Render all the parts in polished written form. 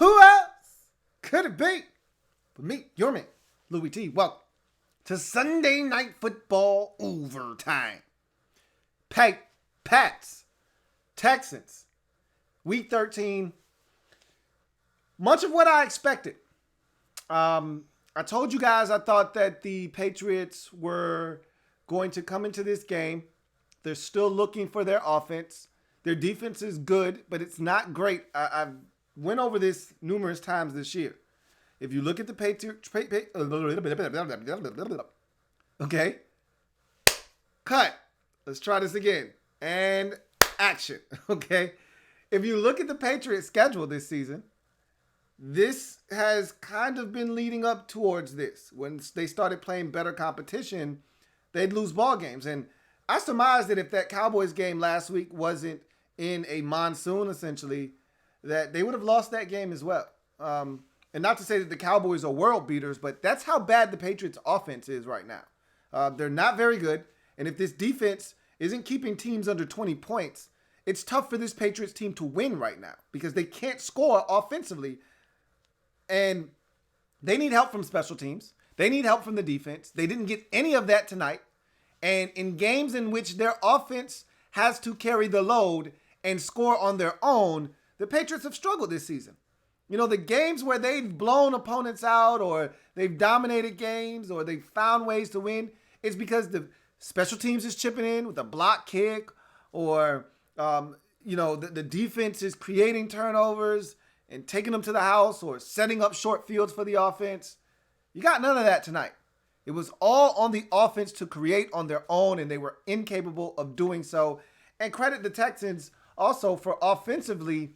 Who else could it be but me, your man, Louie T? Welcome to Sunday Night Football Overtime. Pats, Texans, Week 13. Much of what I expected. I told you guys I thought that the Patriots were going to come into this game. They're still looking for their offense. Their defense is good, but it's not great. I've went over this numerous times this year. If you look at the Patriots, okay, cut. Let's try this again. And action, okay? If you look at the Patriots' schedule this season, this has kind of been leading up towards this. When they started playing better competition, they'd lose ball games. And I surmised that if that Cowboys game last week wasn't in a monsoon, essentially, that they would have lost that game as well. And not to say that the Cowboys are world beaters, but that's how bad the Patriots' offense is right now. They're not very good. And if this defense isn't keeping teams under 20 points, it's tough for this Patriots team to win right now because they can't score offensively. And they need help from special teams. They need help from the defense. They didn't get any of that tonight. And in games in which their offense has to carry the load and score on their own, the Patriots have struggled this season. You know, the games where they've blown opponents out or they've dominated games or they've found ways to win, it's because the special teams is chipping in with a block kick or, the defense is creating turnovers and taking them to the house or setting up short fields for the offense. You got none of that tonight. It was all on the offense to create on their own, and they were incapable of doing so. And credit the Texans also for offensively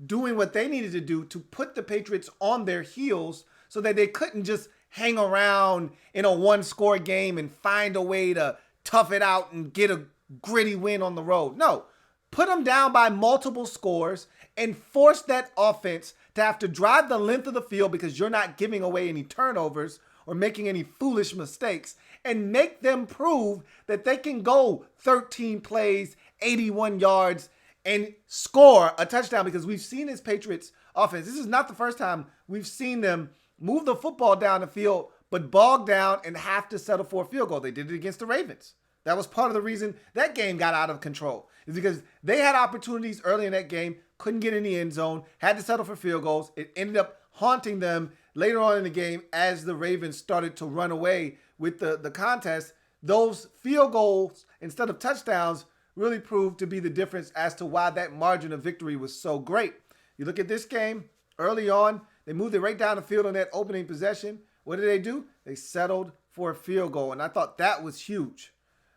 doing what they needed to do to put the Patriots on their heels so that they couldn't just hang around in a one-score game and find a way to tough it out and get a gritty win on the road. No, put them down by multiple scores and force that offense to have to drive the length of the field because you're not giving away any turnovers or making any foolish mistakes, and make them prove that they can go 13 plays, 81 yards, and score a touchdown, because we've seen this Patriots offense. This is not the first time we've seen them move the football down the field, but bog down and have to settle for a field goal. They did it against the Ravens. That was part of the reason that game got out of control, is because they had opportunities early in that game, couldn't get in the end zone, had to settle for field goals. It ended up haunting them later on in the game as the Ravens started to run away with the contest. Those field goals instead of touchdowns really proved to be the difference as to why that margin of victory was so great. You look at this game, early on, they moved it right down the field on that opening possession. What did they do? They settled for a field goal, and I thought that was huge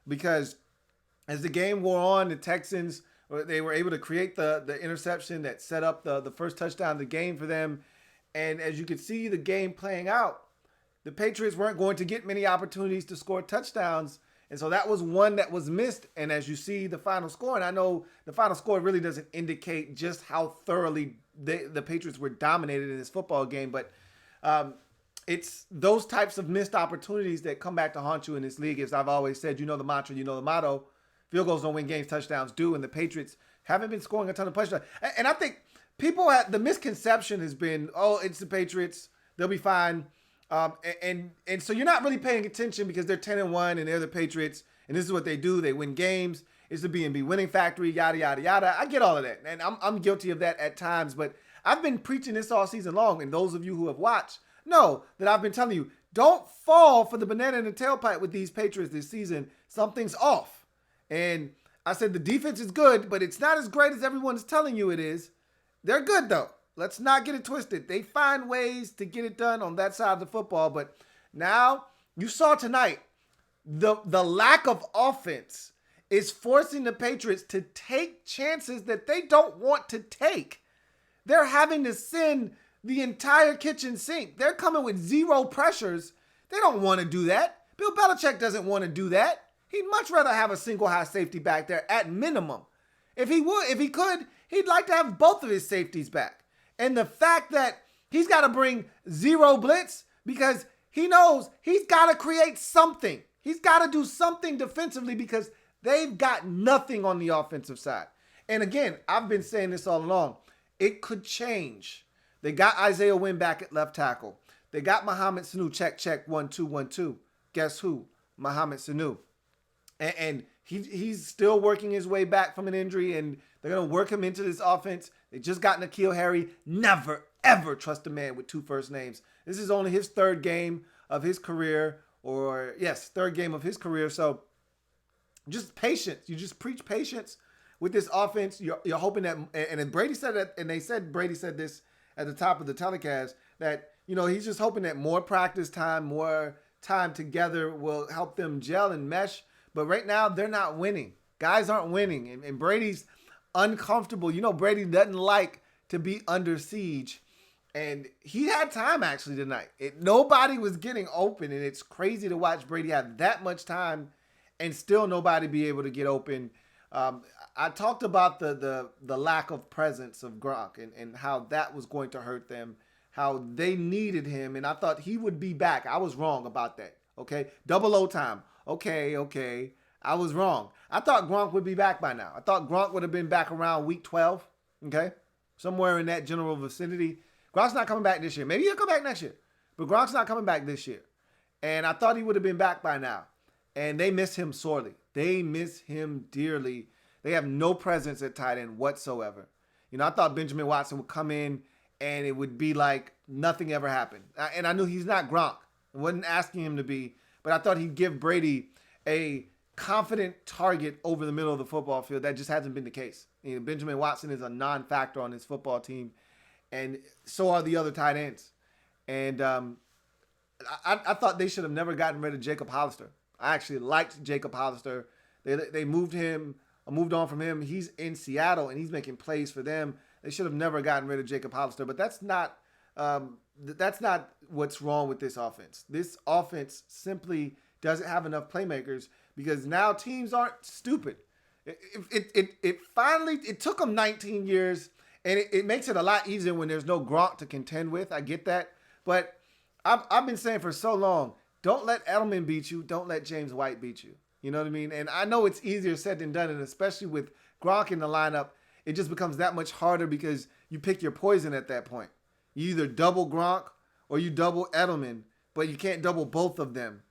because as the game wore on, the Texans, they were able to create the interception that set up the first touchdown of the game for them. And as you could see the game playing out, the Patriots weren't going to get many opportunities to score touchdowns. And so that was one that was missed. And as you see the final score, and I know the final score really doesn't indicate just how thoroughly the Patriots were dominated in this football game, but it's those types of missed opportunities that come back to haunt you in this league. As I've always said, you know the mantra, you know the motto, field goals don't win games, touchdowns do. And the Patriots haven't been scoring a ton of touchdowns. And I think the misconception has been, oh, it's the Patriots, they'll be fine. And so you're not really paying attention because they're 10-1 and they're the Patriots and this is what they do. They win games. It's the B&B winning factory, yada, yada, yada. I get all of that. And I'm guilty of that at times, but I've been preaching this all season long. And those of you who have watched know that I've been telling you, don't fall for the banana in the tailpipe with these Patriots this season. Something's off. And I said the defense is good, but it's not as great as everyone's telling you it is. They're good, though. Let's not get it twisted. They find ways to get it done on that side of the football. But now you saw tonight the lack of offense is forcing the Patriots to take chances that they don't want to take. They're having to send the entire kitchen sink. They're coming with zero pressures. They don't want to do that. Bill Belichick doesn't want to do that. He'd much rather have a single high safety back there at minimum. If he could, he'd like to have both of his safeties back. And the fact that he's got to bring zero blitz because he knows he's got to create something. He's got to do something defensively because they've got nothing on the offensive side. And again, I've been saying this all along. It could change They got Isaiah Wynn back at left tackle. They got Mohamed Sanu, check, 1-2, 1-2. Guess who? Mohamed Sanu. And he's still working his way back from an injury, and they're going to work him into this offense. They just got N'Keal Harry. Never, ever trust a man with 2 first names. This is only his 3rd game of his career, or yes, 3rd game of his career. So just patience. You just preach patience with this offense. You're hoping that, and Brady said that, and Brady said this at the top of the telecast, that, he's just hoping that more practice time, more time together will help them gel and mesh. But right now, they're not winning. Guys aren't winning. And Brady's uncomfortable. Brady doesn't like to be under siege. And he had time, actually, tonight. Nobody was getting open. And it's crazy to watch Brady have that much time and still nobody be able to get open. I talked about the lack of presence of Gronk and how that was going to hurt them, how they needed him. And I thought he would be back. I was wrong about that. Okay. Double overtime. Okay. I was wrong. I thought Gronk would be back by now. I thought Gronk would have been back around week 12. Okay. Somewhere in that general vicinity. Gronk's not coming back this year. Maybe he'll come back next year. But Gronk's not coming back this year. And I thought he would have been back by now. And they miss him sorely. They miss him dearly. They have no presence at tight end whatsoever. I thought Benjamin Watson would come in and it would be like nothing ever happened. And I knew he's not Gronk. I wasn't asking him to be. But I thought he'd give Brady a confident target over the middle of the football field. That just hasn't been the case. Benjamin Watson is a non-factor on his football team. And so are the other tight ends. And I thought they should have never gotten rid of Jacob Hollister. I actually liked Jacob Hollister. They moved on from him. He's in Seattle, and he's making plays for them. They should have never gotten rid of Jacob Hollister. But that's not what's wrong with this offense. This offense simply doesn't have enough playmakers because now teams aren't stupid. It finally took them 19 years, and it makes it a lot easier when there's no Gronk to contend with. I get that. But I've been saying for so long, don't let Edelman beat you. Don't let James White beat you. You know what I mean? And I know it's easier said than done, and especially with Gronk in the lineup, it just becomes that much harder because you pick your poison at that point. You either double Gronk or you double Edelman, but you can't double both of them.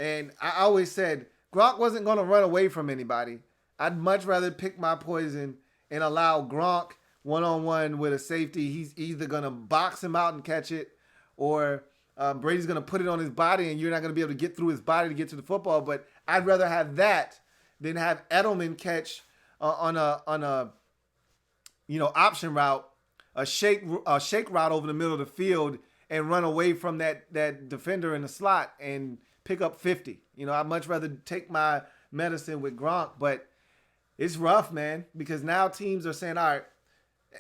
And I always said Gronk wasn't going to run away from anybody. I'd much rather pick my poison and allow Gronk one-on-one with a safety. He's either going to box him out and catch it, or Brady's going to put it on his body and you're not going to be able to get through his body to get to the football. But I'd rather have that than have Edelman catch on a option route, a shake route over the middle of the field and run away from that defender in the slot and pick up 50. I'd much rather take my medicine with Gronk, but it's rough, man, because now teams are saying, all right,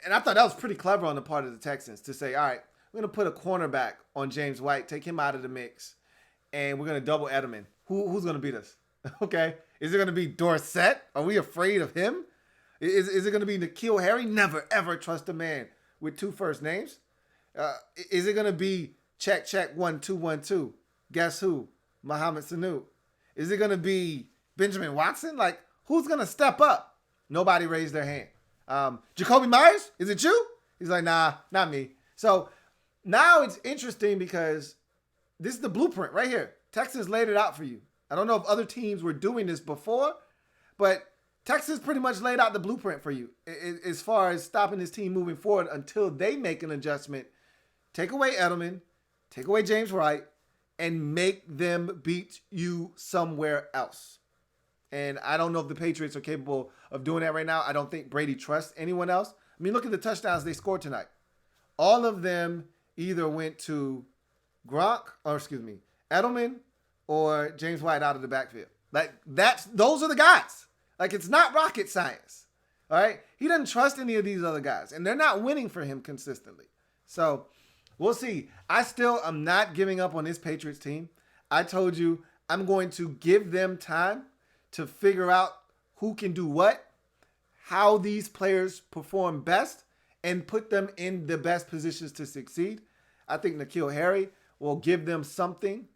and I thought that was pretty clever on the part of the Texans to say, all right, we're going to put a cornerback on James White, take him out of the mix, and we're going to double Edelman. Who's going to beat us? Okay. Is it going to be Dorsett? Are we afraid of him? Is it going to be N'Keal Harry? Never, ever trust a man with 2 first names. Is it going to be check, 1-2, 1-2? Guess who? Mohamed Sanu. Is it going to be Benjamin Watson? Like, who's going to step up? Nobody raised their hand. Jacoby Myers? Is it you? He's like, nah, not me. So now it's interesting because this is the blueprint right here. Texas laid it out for you. I don't know if other teams were doing this before, but Texas pretty much laid out the blueprint for you as far as stopping this team moving forward until they make an adjustment. Take away Edelman, take away James White, and make them beat you somewhere else. And I don't know if the Patriots are capable of doing that right now. I don't think Brady trusts anyone else. I mean, look at the touchdowns they scored tonight. All of them either went to Edelman or James White out of the backfield. Like, those are the guys. Like, it's not rocket science. All right? He doesn't trust any of these other guys, and they're not winning for him consistently. So, we'll see. I still am not giving up on this Patriots team. I told you I'm going to give them time to figure out who can do what, how these players perform best, and put them in the best positions to succeed. I think N'Keal Harry will give them something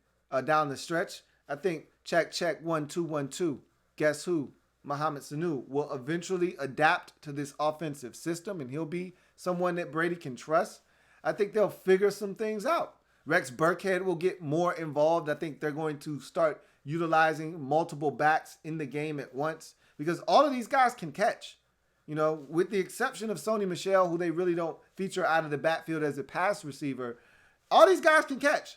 down the stretch. I think check, 1-2, 1-2. Guess who? Mohamed Sanu will eventually adapt to this offensive system, and he'll be someone that Brady can trust. I think they'll figure some things out. Rex Burkhead will get more involved. I think they're going to start utilizing multiple backs in the game at once because all of these guys can catch. You know, with the exception of Sony Michel, who they really don't feature out of the backfield as a pass receiver, all these guys can catch.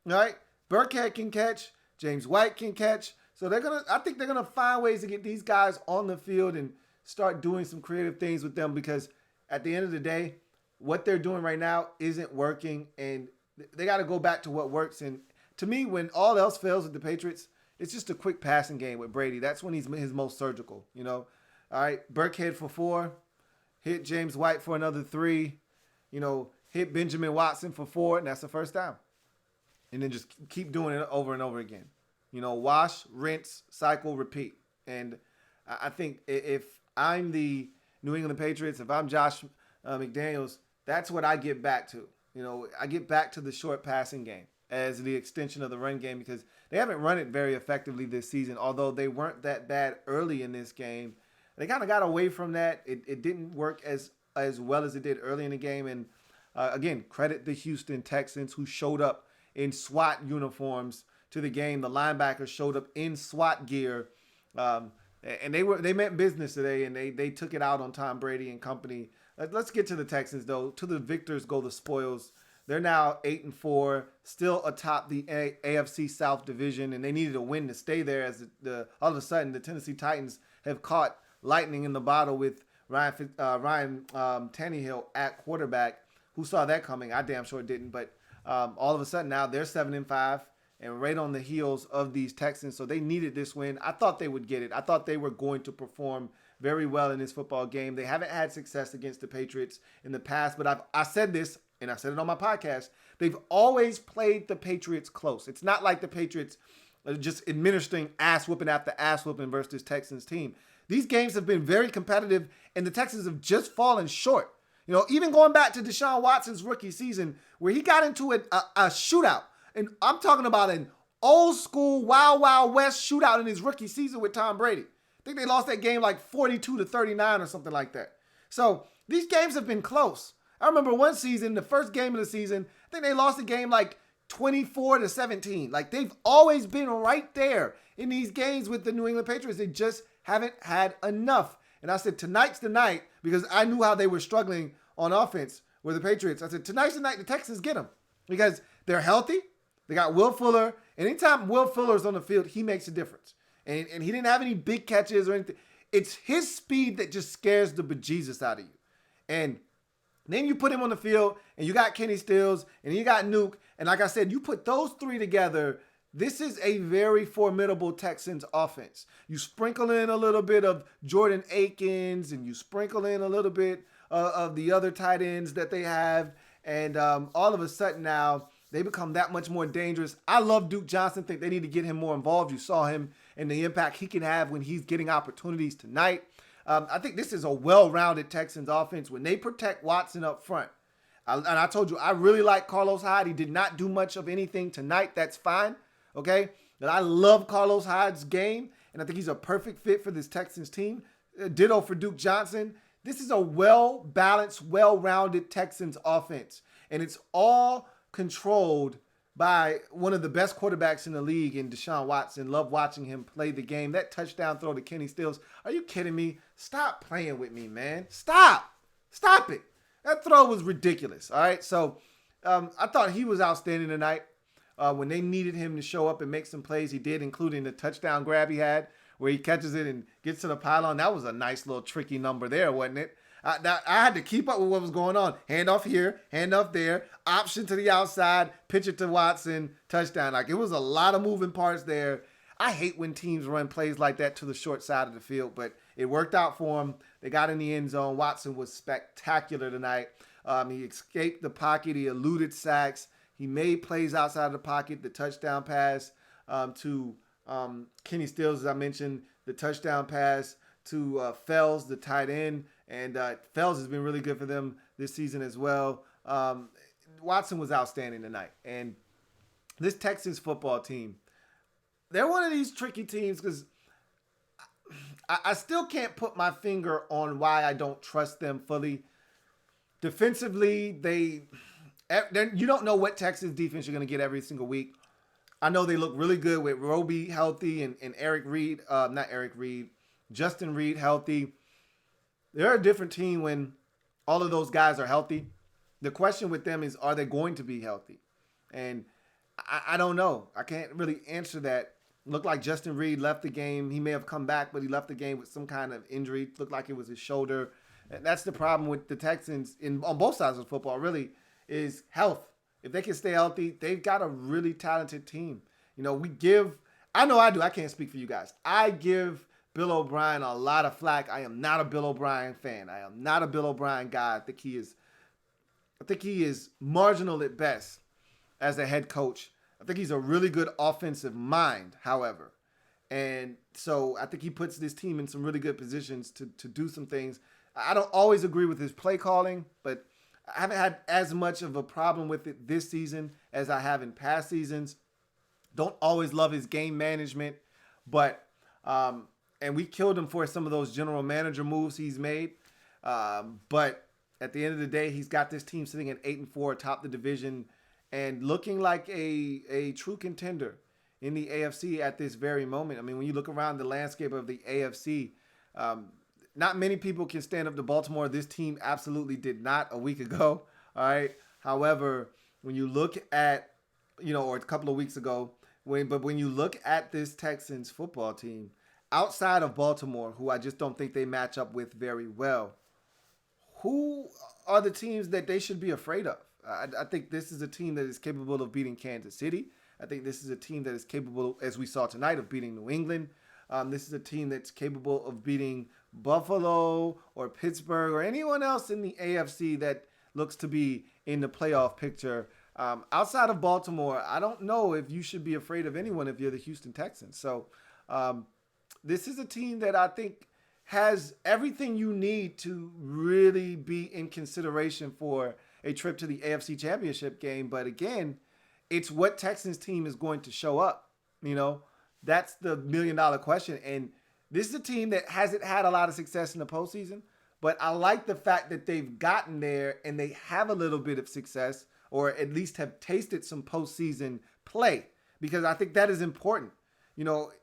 Right? Burkhead can catch. James White can catch. So I think they're gonna find ways to get these guys on the field and start doing some creative things with them because at the end of the day, what they're doing right now isn't working, and they got to go back to what works. And to me, when all else fails with the Patriots, it's just a quick passing game with Brady. That's when he's his most surgical. You know, all right, Burkhead for 4, hit James White for another 3, you know, hit Benjamin Watson for 4, and that's the first down. And then just keep doing it over and over again. You know, wash, rinse, cycle, repeat. And I think if I'm the New England Patriots, if I'm Josh McDaniels, that's what I get back to. You know, I get back to the short passing game as the extension of the run game because they haven't run it very effectively this season, although they weren't that bad early in this game. They kind of got away from that. It didn't work as well as it did early in the game. And again, credit the Houston Texans who showed up in SWAT uniforms to the game. The linebackers showed up in SWAT gear. And they meant business today, and they took it out on Tom Brady and company. Let's get to the Texans, though. To the victors go the spoils. They're now 8-4, still atop the AFC South division, and they needed a win to stay there. As all of a sudden, the Tennessee Titans have caught lightning in the bottle with Ryan Tannehill at quarterback. Who saw that coming? I damn sure didn't. But all of a sudden now they're 7-5. And right on the heels of these Texans. So they needed this win. I thought they would get it. I thought they were going to perform very well in this football game. They haven't had success against the Patriots in the past, but I said this, and I said it on my podcast. They've always played the Patriots close. It's not like the Patriots are just administering ass whooping after ass whooping versus this Texans team. These games have been very competitive, and the Texans have just fallen short. You know, even going back to Deshaun Watson's rookie season, where he got into a shootout. And I'm talking about an old school Wild Wild West shootout in his rookie season with Tom Brady. I think they lost that game like 42-39 or something like that. So these games have been close. I remember one season, the first game of the season, I think they lost the game like 24-17. Like they've always been right there in these games with the New England Patriots. They just haven't had enough. And I said, tonight's the night, because I knew how they were struggling on offense with the Patriots. I said, tonight's the night the Texans get them because they're healthy. They got Will Fuller. Anytime Will Fuller's on the field, he makes a difference. And he didn't have any big catches or anything. It's his speed that just scares the bejesus out of you. And then you put him on the field, and you got Kenny Stills, and you got Nuke. And like I said, you put those three together, this is a very formidable Texans offense. You sprinkle in a little bit of Jordan Akins, and you sprinkle in a little bit of the other tight ends that they have. And all of a sudden now, they become that much more dangerous. I love Duke Johnson. Think they need to get him more involved. You saw him and the impact he can have when he's getting opportunities tonight. I think this is a well-rounded Texans offense when they protect Watson up front. And I told you, I really like Carlos Hyde. He did not do much of anything tonight. That's fine, okay? But I love Carlos Hyde's game, and I think he's a perfect fit for this Texans team. Ditto for Duke Johnson. This is a well-balanced, well-rounded Texans offense, and it's all controlled by one of the best quarterbacks in the league in Deshaun Watson. Love watching him play the game. That touchdown throw to Kenny Stills. Are you kidding me? Stop playing with me, man. Stop it. That throw was ridiculous. All right. So I thought he was outstanding tonight. When they needed him to show up and make some plays, he did, including the touchdown grab he had where he catches it and gets to the pylon. That was a nice little tricky number there, wasn't it? I had to keep up with what was going on. Hand off here, hand off there, option to the outside, pitch it to Watson, touchdown. Like, it was a lot of moving parts there. I hate when teams run plays like that to the short side of the field, but it worked out for them. They got in the end zone. Watson was spectacular tonight. He escaped the pocket. He eluded sacks. He made plays outside of the pocket. The touchdown pass to Kenny Stills, as I mentioned, the touchdown pass to Fells, the tight end. And Fells has been really good for them this season as well. Watson was outstanding tonight. And this Texas football team, they're one of these tricky teams because I still can't put my finger on why I don't trust them fully. Defensively, You don't know what Texas defense you're going to get every single week. I know they look really good with Roby healthy and Eric Reed, not Eric Reed, Justin Reed healthy. They're a different team when all of those guys are healthy. The question with them is, are they going to be healthy? And I don't know. I can't really answer that. Looked like Justin Reed left the game. He may have come back, but he left the game with some kind of injury. Looked like it was his shoulder. And that's the problem with the Texans on both sides of football, really, is health. If they can stay healthy, they've got a really talented team. You know, I know I do. I can't speak for you guys. I give Bill O'Brien a lot of flack. I am not a Bill O'Brien fan. I am not a Bill O'Brien guy. I think he is marginal at best as a head coach. I think he's a really good offensive mind, however. And so I think he puts this team in some really good positions to do some things. I don't always agree with his play calling, but I haven't had as much of a problem with it this season as I have in past seasons. Don't always love his game management, but and we killed him for some of those general manager moves he's made. But at the end of the day, he's got this team sitting at 8-4 atop the division and looking like a true contender in the AFC at this very moment. I mean, when you look around the landscape of the AFC, not many people can stand up to Baltimore. This team absolutely did not a week ago. All right. However, when you look at, or a couple of weeks ago, when you look at this Texans football team, outside of Baltimore, who I just don't think they match up with very well, who are the teams that they should be afraid of? I think this is a team that is capable of beating Kansas City. I think this is a team that is capable, as we saw tonight, of beating New England. This is a team that's capable of beating Buffalo or Pittsburgh or anyone else in the AFC that looks to be in the playoff picture. Outside of Baltimore, I don't know if you should be afraid of anyone if you're the Houston Texans. So this is a team that I think has everything you need to really be in consideration for a trip to the AFC Championship game. But again, it's what Texans team is going to show up. That's the $1 million question. And this is a team that hasn't had a lot of success in the postseason, but I like the fact that they've gotten there and they have a little bit of success, or at least have tasted some postseason play, because I think that is important.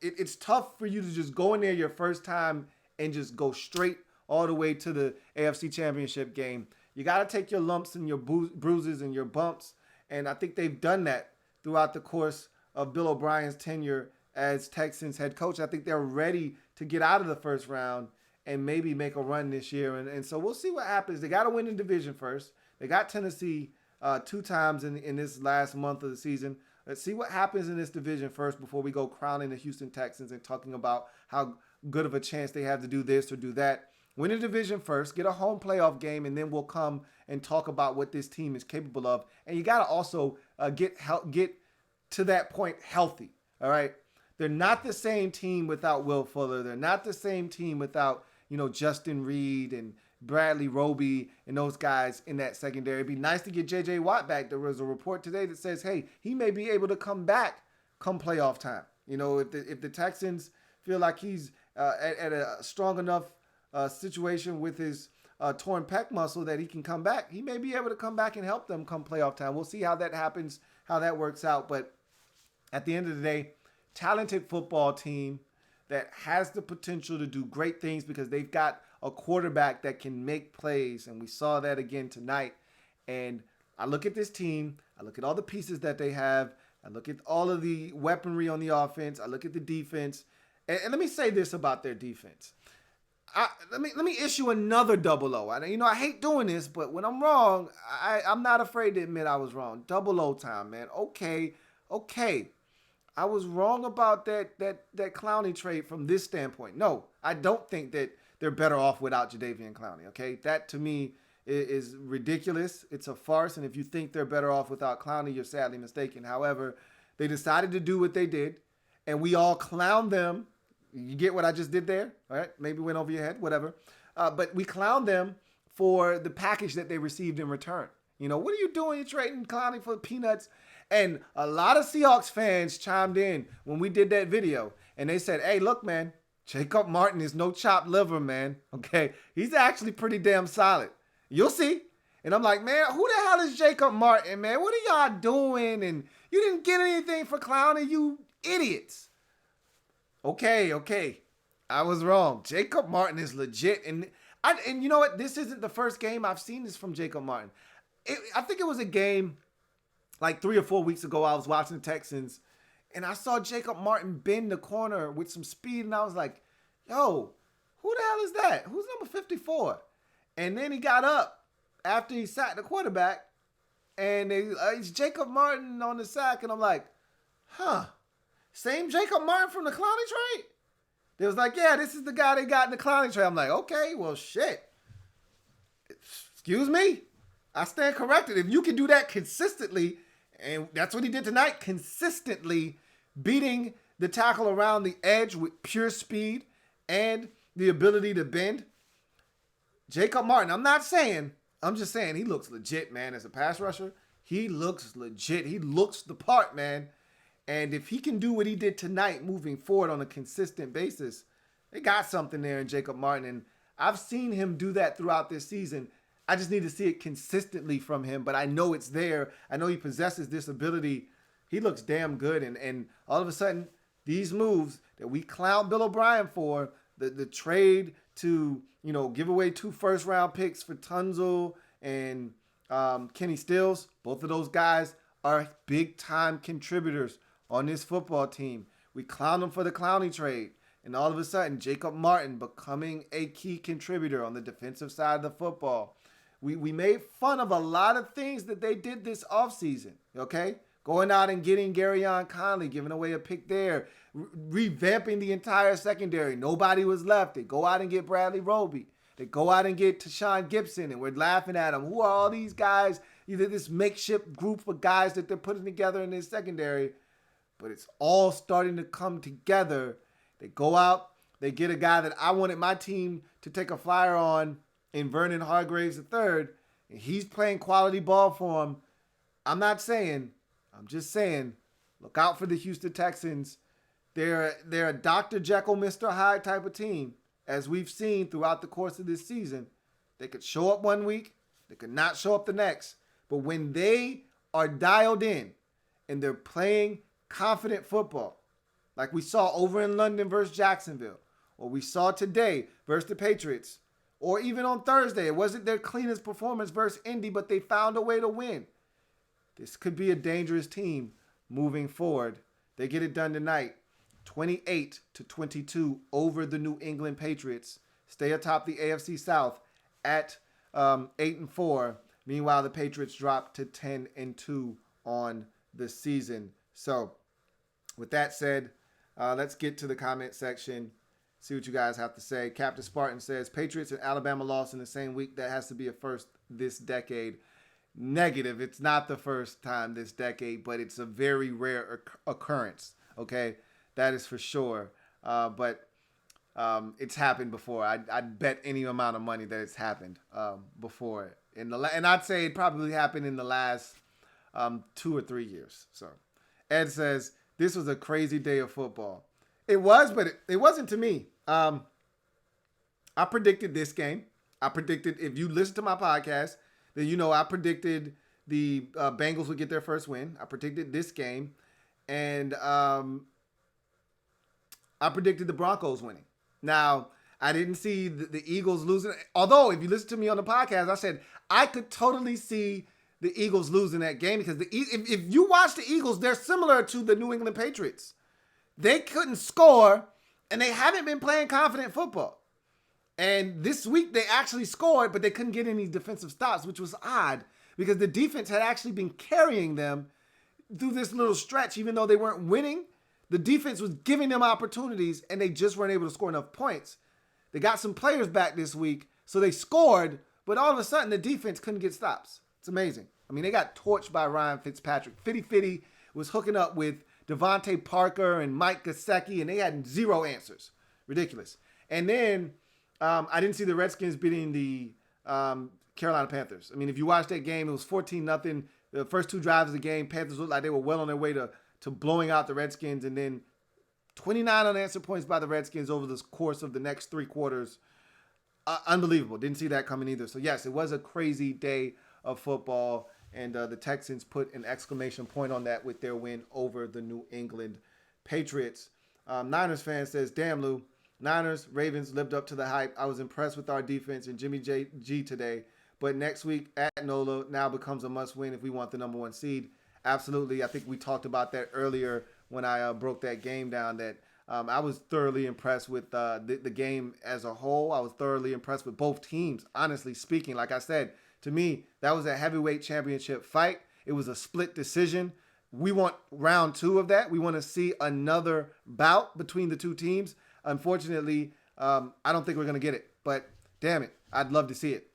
It's tough for you to just go in there your first time and just go straight all the way to the AFC Championship game. You got to take your lumps and your bruises and your bumps, and I think they've done that throughout the course of Bill O'Brien's tenure as Texans head coach. I think they're ready to get out of the first round and maybe make a run this year. And so we'll see what happens. They got to win the division first. They got Tennessee 2 times in this last month of the season. Let's see what happens in this division first before we go crowning the Houston Texans and talking about how good of a chance they have to do this or do that. Win the division first, get a home playoff game, and then we'll come and talk about what this team is capable of. And you got to also get to that point healthy, all right? They're not the same team without Will Fuller. They're not the same team without, Justin Reed and Bradley Roby and those guys in that secondary. It'd be nice to get J.J. Watt back. There was a report today that says, hey, he may be able to come back come playoff time. If the Texans feel like he's at a strong enough situation with his torn pec muscle that he can come back, he may be able to come back and help them come playoff time. We'll see how that happens, how that works out. But at the end of the day, talented football team that has the potential to do great things because they've got a quarterback that can make plays. And we saw that again tonight. And I look at this team. I look at all the pieces that they have. I look at all of the weaponry on the offense. I look at the defense. And let me say this about their defense. Let me issue another double O. I hate doing this, but when I'm wrong, I'm not afraid to admit I was wrong. Double O time, man. Okay. I was wrong about that Clowney trade from this standpoint. No, I don't think that they're better off without Jadeveon Clowney, okay? That, to me, is ridiculous. It's a farce, and if you think they're better off without Clowney, you're sadly mistaken. However, they decided to do what they did, and we all clowned them. You get what I just did there? All right? Maybe went over your head, whatever. But we clowned them for the package that they received in return. What are you doing? You're trading Clowney for peanuts? And a lot of Seahawks fans chimed in when we did that video. And they said, hey, look, man, Jacob Martin is no chopped liver, man. Okay? He's actually pretty damn solid. You'll see. And I'm like, man, who the hell is Jacob Martin, man? What are y'all doing? And you didn't get anything for Clowney, you idiots. Okay. I was wrong. Jacob Martin is legit. And you know what? This isn't the first game I've seen this from Jacob Martin. I think it was a game like 3 or 4 weeks ago. I was watching the Texans, and I saw Jacob Martin bend the corner with some speed, and I was like, yo, who the hell is that? Who's number 54? And then he got up after he sacked the quarterback, and it's Jacob Martin on the sack, and I'm like, huh, same Jacob Martin from the Clowney trade? They was like, yeah, this is the guy they got in the Clowney trade. I'm like, okay, well, shit. Excuse me? I stand corrected. If you can do that consistently, and that's what he did tonight, consistently beating the tackle around the edge with pure speed and the ability to bend. Jacob Martin, I'm just saying he looks legit, man, as a pass rusher. He looks legit. He looks the part, man. And if he can do what he did tonight moving forward on a consistent basis, they got something there in Jacob Martin. And I've seen him do that throughout this season. I just need to see it consistently from him, but I know it's there. I know he possesses this ability. He looks damn good. And all of a sudden, these moves that we clown Bill O'Brien for, the trade to, give away 2 first-round picks for Tunzel and Kenny Stills, both of those guys are big-time contributors on this football team. We clown them for the Clowney trade. And all of a sudden, Jacob Martin becoming a key contributor on the defensive side of the football. We made fun of a lot of things that they did this offseason, okay? Going out and getting Garyon Conley, giving away a pick there, revamping the entire secondary. Nobody was left. They go out and get Bradley Roby. They go out and get Tashawn Gibson, and we're laughing at them. Who are all these guys? Either this makeshift group of guys that they're putting together in this secondary, but it's all starting to come together. They go out, they get a guy that I wanted my team to take a flyer on in Vernon Hargraves III, and he's playing quality ball for him. I'm just saying, look out for the Houston Texans. They're a Dr. Jekyll, Mr. Hyde type of team, as we've seen throughout the course of this season. They could show up one week, they could not show up the next. But when they are dialed in and they're playing confident football, like we saw over in London versus Jacksonville, or we saw today versus the Patriots, or even on Thursday, it wasn't their cleanest performance versus Indy, but they found a way to win. This could be a dangerous team moving forward. They get it done tonight, 28-22 over the New England Patriots. Stay atop the AFC South at 8-4. Meanwhile, the Patriots drop to 10-2 on the season. So, with that said, let's get to the comment section. See what you guys have to say. Captain Spartan says, Patriots and Alabama lost in the same week. That has to be a first this decade. Negative. It's not the first time this decade, but it's a very rare occurrence. Okay? That is for sure. But it's happened before. I'd bet any amount of money that it's happened before. And I'd say it probably happened in the last 2 or 3 years. So Ed says, this was a crazy day of football. It was, but it wasn't to me. I predicted this game. I predicted, if you listen to my podcast, then I predicted the Bengals would get their first win. I predicted this game. And I predicted the Broncos winning. Now, I didn't see the Eagles losing. Although, if you listen to me on the podcast, I said I could totally see the Eagles losing that game because if you watch the Eagles, they're similar to the New England Patriots. They couldn't score, and they haven't been playing confident football. And this week, they actually scored, but they couldn't get any defensive stops, which was odd because the defense had actually been carrying them through this little stretch. Even though they weren't winning, the defense was giving them opportunities, and they just weren't able to score enough points. They got some players back this week, so they scored, but all of a sudden, the defense couldn't get stops. It's amazing. I mean, they got torched by Ryan Fitzpatrick. Fitty was hooking up with Devontae Parker and Mike Gesicki, and they had zero answers. Ridiculous. And then I didn't see the Redskins beating the Carolina Panthers. I mean, if you watch that game, it was 14-0. The first 2 drives of the game, Panthers looked like they were well on their way to blowing out the Redskins, and then 29 unanswered points by the Redskins over the course of the next 3 quarters. Unbelievable. Didn't see that coming either. So, yes, it was a crazy day of football. And the Texans put an exclamation point on that with their win over the New England Patriots. Niners fan says, damn, Lou. Niners, Ravens lived up to the hype. I was impressed with our defense and Jimmy G today. But next week at NOLA now becomes a must-win if we want the number one seed. Absolutely. I think we talked about that earlier when I broke that game down, that I was thoroughly impressed with the game as a whole. I was thoroughly impressed with both teams, honestly speaking. Like I said, to me, that was a heavyweight championship fight. It was a split decision. We want round two of that. We want to see another bout between the two teams. Unfortunately, I don't think we're going to get it. But damn it, I'd love to see it.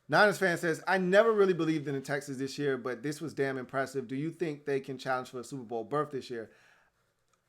Niners fan says, I never really believed in the Texans this year, but this was damn impressive. Do you think they can challenge for a Super Bowl berth this year?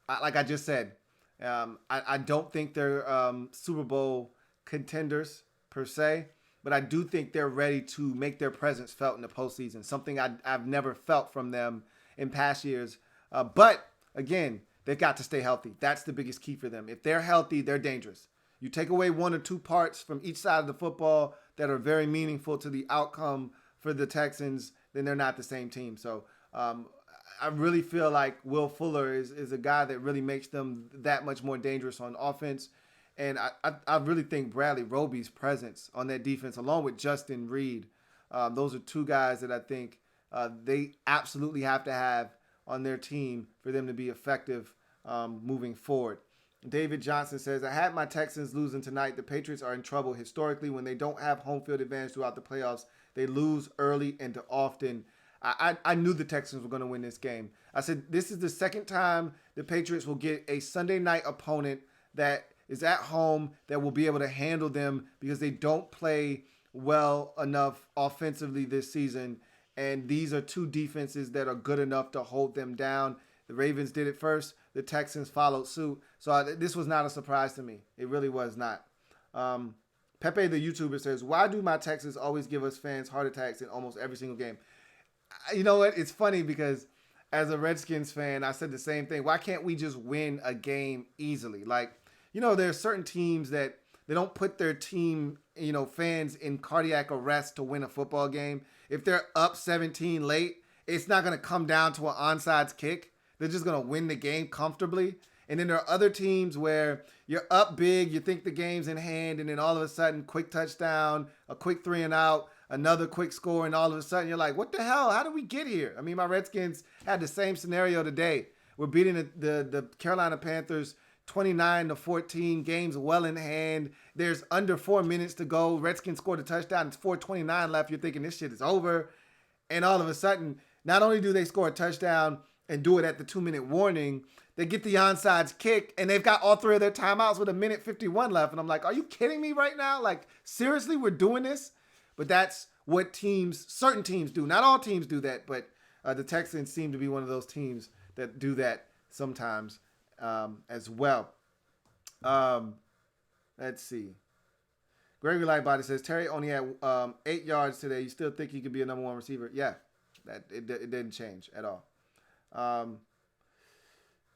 Like I just said, I don't think they're Super Bowl contenders per se, but I do think they're ready to make their presence felt in the postseason, something I've never felt from them in past years. But again, they've got to stay healthy. That's the biggest key for them. If they're healthy, they're dangerous. You take away one or two parts from each side of the football that are very meaningful to the outcome for the Texans, then they're not the same team. So I really feel like Will Fuller is a guy that really makes them that much more dangerous on offense. And I really think Bradley Roby's presence on that defense, along with Justin Reed, those are two guys that I think they absolutely have to have on their team for them to be effective moving forward. David Johnson says, I had my Texans losing tonight. The Patriots are in trouble historically. When they don't have home field advantage throughout the playoffs, they lose early and too often. I knew the Texans were going to win this game. I said, this is the second time the Patriots will get a Sunday night opponent that is at home that will be able to handle them because they don't play well enough offensively this season. And these are two defenses that are good enough to hold them down. The Ravens did it first. The Texans followed suit. So this was not a surprise to me. It really was not. Pepe the YouTuber says, why do my Texans always give us fans heart attacks in almost every single game? You know what? It's funny because as a Redskins fan, I said the same thing. Why can't we just win a game easily? Like, there are certain teams that they don't put their team, fans in cardiac arrest to win a football game. If they're up 17 late, it's not going to come down to an onside kick. They're just going to win the game comfortably. And then there are other teams where you're up big, you think the game's in hand, and then all of a sudden, quick touchdown, a quick 3 and out, another quick score, and all of a sudden you're like, what the hell? How did we get here? I mean, my Redskins had the same scenario today. We're beating the Carolina Panthers 29-14, games well in hand. There's under 4 minutes to go. Redskins scored a touchdown. It's 4:29 left. You're thinking this shit is over. And all of a sudden, not only do they score a touchdown and do it at the 2-minute warning, they get the onside kick, and they've got all three of their timeouts with 1:51 left. And I'm like, are you kidding me right now? Like, seriously, we're doing this? But that's what certain teams do. Not all teams do that, but the Texans seem to be one of those teams that do that sometimes as well. Let's see. Gregory Lightbody says, Terry only had 8 yards today. You still think he could be a number one receiver? Yeah, it didn't change at all.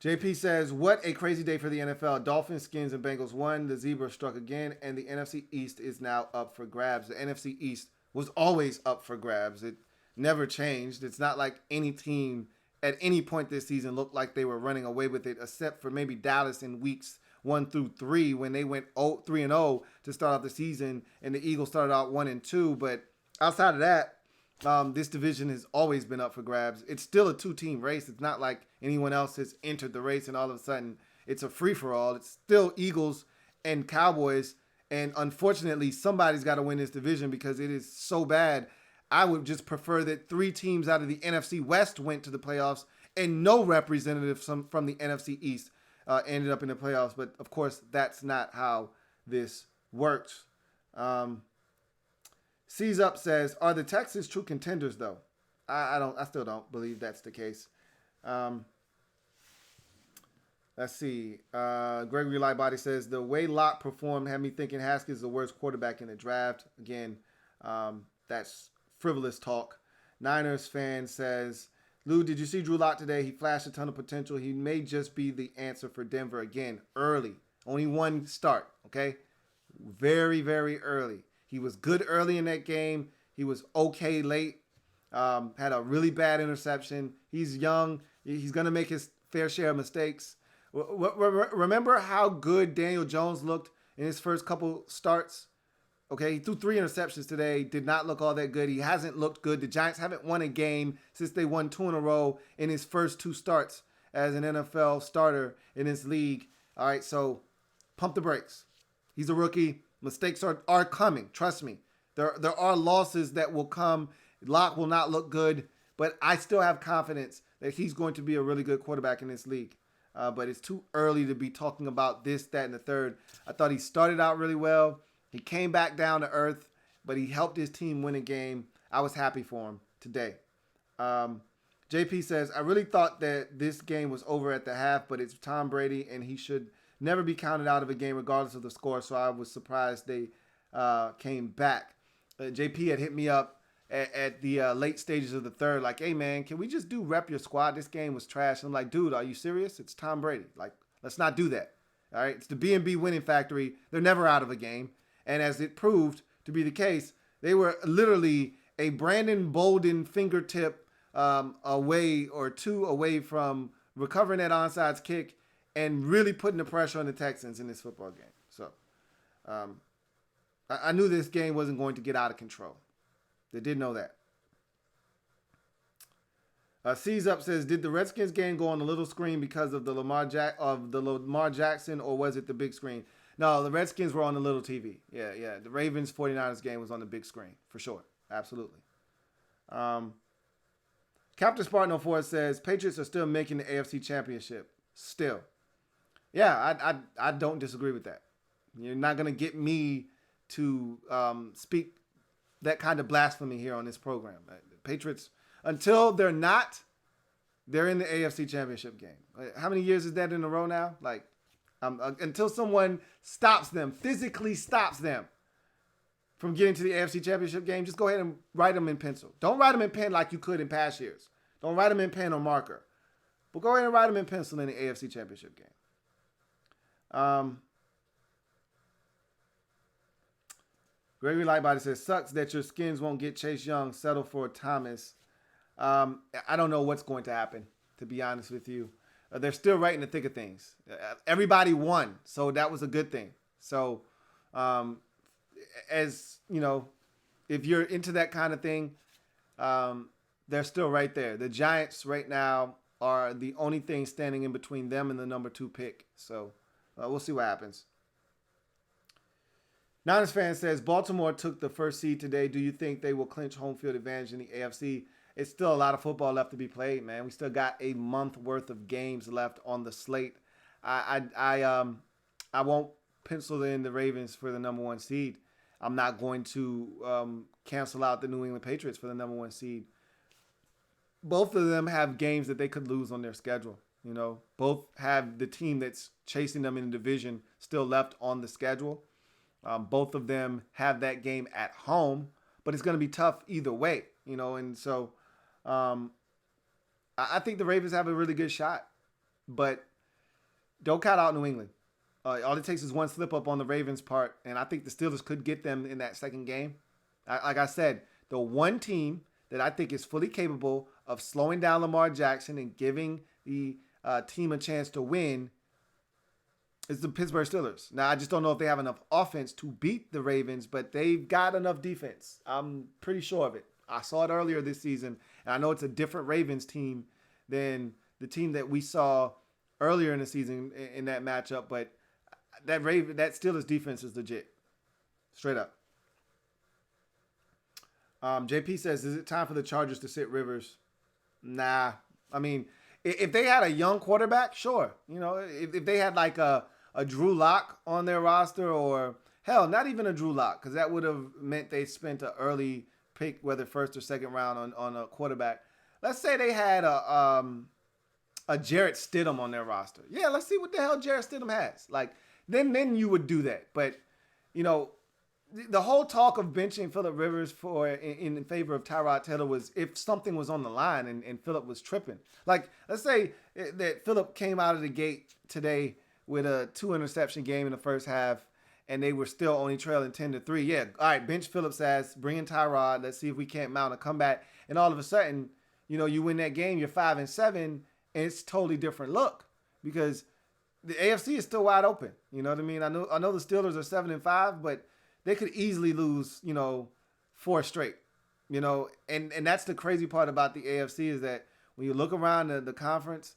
JP says, what a crazy day for the NFL. Dolphins, Skins, and Bengals won. The Zebra struck again, and the NFC East is now up for grabs. The NFC East was always up for grabs. It never changed. It's not like any team at any point this season looked like they were running away with it, except for maybe Dallas in weeks 1 through 3 when they went 3-0 to start out the season, and the Eagles started out 1-2. But outside of that, this division has always been up for grabs. It's still a 2-team race. It's not like anyone else has entered the race and all of a sudden it's a free-for-all. It's still Eagles and Cowboys, and unfortunately somebody's got to win this division because it is so bad. I would just prefer that 3 teams out of the NFC West went to the playoffs and no representatives from the NFC East ended up in the playoffs. But of course, that's not how this works. C's Up says, are the Texans true contenders though? I still don't believe that's the case. Let's see. Gregory Lightbody says, the way Locke performed had me thinking Haskins is the worst quarterback in the draft. Again, that's frivolous talk. Niners fan says, Lou, did you see Drew Lock today? He flashed a ton of potential. He may just be the answer for Denver again. Early. Only one start, okay? Very, very early. He was good early in that game. He was okay late. Had a really bad interception. He's young. He's going to make his fair share of mistakes. Remember how good Daniel Jones looked in his first couple starts? Okay, he threw 3 interceptions today. Did not look all that good. He hasn't looked good. The Giants haven't won a game since they won 2 in a row in his first 2 starts as an NFL starter in this league. All right, so pump the brakes. He's a rookie. Mistakes are coming. Trust me. There are losses that will come. Locke will not look good, but I still have confidence that he's going to be a really good quarterback in this league. But it's too early to be talking about this, that, and the third. I thought he started out really well. He came back down to earth, but he helped his team win a game. I was happy for him today. JP says, I really thought that this game was over at the half, but it's Tom Brady, and he should never be counted out of a game regardless of the score, so I was surprised they came back. JP had hit me up at the late stages of the third, like, hey, man, can we just do rep your squad? This game was trash. And I'm like, dude, are you serious? It's Tom Brady. Like, let's not do that. All right, it's the B&B winning factory. They're never out of a game. And as it proved to be the case, they were literally a Brandon Bolden fingertip away or 2 away from recovering that onside kick and really putting the pressure on the Texans in this football game. So I knew this game wasn't going to get out of control. They did know that. C's Up says, did the Redskins game go on the little screen because of the Lamar Jackson, or was it the big screen? No, the Redskins were on the little TV. Yeah. The Ravens 49ers game was on the big screen, for sure. Absolutely. Captain Spartan 04 says, Patriots are still making the AFC Championship. Still. Yeah, I don't disagree with that. You're not going to get me to speak that kind of blasphemy here on this program. The Patriots, until they're not, they're in the AFC Championship game. How many years is that in a row now? Like, until someone stops them, physically stops them from getting to the AFC Championship game, just go ahead and write them in pencil. Don't write them in pen like you could in past years. Don't write them in pen or marker. But go ahead and write them in pencil in the AFC Championship game. Gregory Lightbody says, sucks that your Skins won't get Chase Young. Settle for Thomas. I don't know what's going to happen, to be honest with you. They're still right in the thick of things. Everybody won, so that was a good thing. So, as you know, if you're into that kind of thing, they're still right there. The Giants right now are the only thing standing in between them and the number 2 pick. So, we'll see what happens. Niners fan says, Baltimore took the first seed today. Do you think they will clinch home field advantage in the AFC? It's still a lot of football left to be played, man. We still got a month worth of games left on the slate. I won't pencil in the Ravens for the number 1 seed. I'm not going to cancel out the New England Patriots for the number 1 seed. Both of them have games that they could lose on their schedule. You know, both have the team that's chasing them in the division still left on the schedule. Both of them have that game at home, but it's going to be tough either way, you know. And so I think the Ravens have a really good shot, but don't count out New England. All it takes is one slip up on the Ravens' part, and I think the Steelers could get them in that second game. Like I said, the one team that I think is fully capable of slowing down Lamar Jackson and giving the team a chance to win is the Pittsburgh Steelers. Now, I just don't know if they have enough offense to beat the Ravens, but they've got enough defense. I'm pretty sure of it. I saw it earlier this season, and I know it's a different Ravens team than the team that we saw earlier in the season in that matchup, but that Steelers defense is legit. Straight up. JP says, is it time for the Chargers to sit Rivers? Nah. I mean, if they had a young quarterback, sure. You know, if they had like a Drew Lock on their roster, or hell, not even a Drew Lock, because that would have meant they spent an early pick, whether first or second round on a quarterback. Let's say they had a Jarrett Stidham on their roster. Yeah, let's see what the hell Jarrett Stidham has. Like, then you would do that. But, you know, the whole talk of benching Phillip Rivers in favor of Tyrod Taylor was if something was on the line and Phillip was tripping. Like, let's say that Phillip came out of the gate today with a 2 interception game in the first half, and they were still only trailing 10-3. Yeah, all right, bench Phillips ass, bring in Tyrod. Let's see if we can't mount a comeback. And all of a sudden, you win that game, you're 5-7, and it's a totally different look because the AFC is still wide open. You know what I mean? I know the Steelers are 7-5, but they could easily lose, 4 straight. And that's the crazy part about the AFC is that when you look around the conference,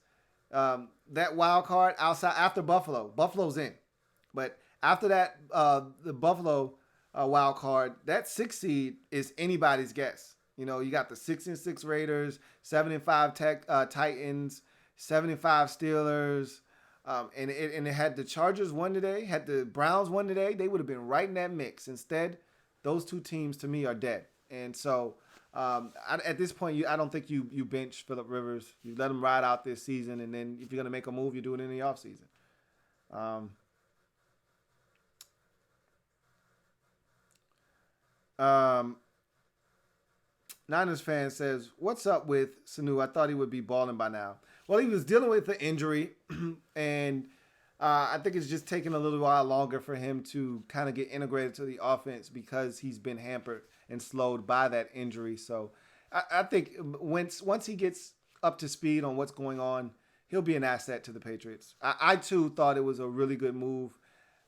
that wild card outside after Buffalo's in, but after that, the Buffalo wild card, that 6 seed is anybody's guess. You got the 6-6 Raiders, 7-5 Titans, 7-5 Steelers, and it had the Chargers won today, had the Browns won today. They would have been right in that mix. Instead, those 2 teams to me are dead. And so at this point, I don't think you bench Phillip Rivers. You let him ride out this season, and then if you're going to make a move, you do it in the offseason. Niners fan says, what's up with Sanu? I thought he would be balling by now. Well, he was dealing with the injury, and I think it's just taking a little while longer for him to kind of get integrated to the offense because he's been hampered and slowed by that injury. So I think once he gets up to speed on what's going on, he'll be an asset to the Patriots. I too thought it was a really good move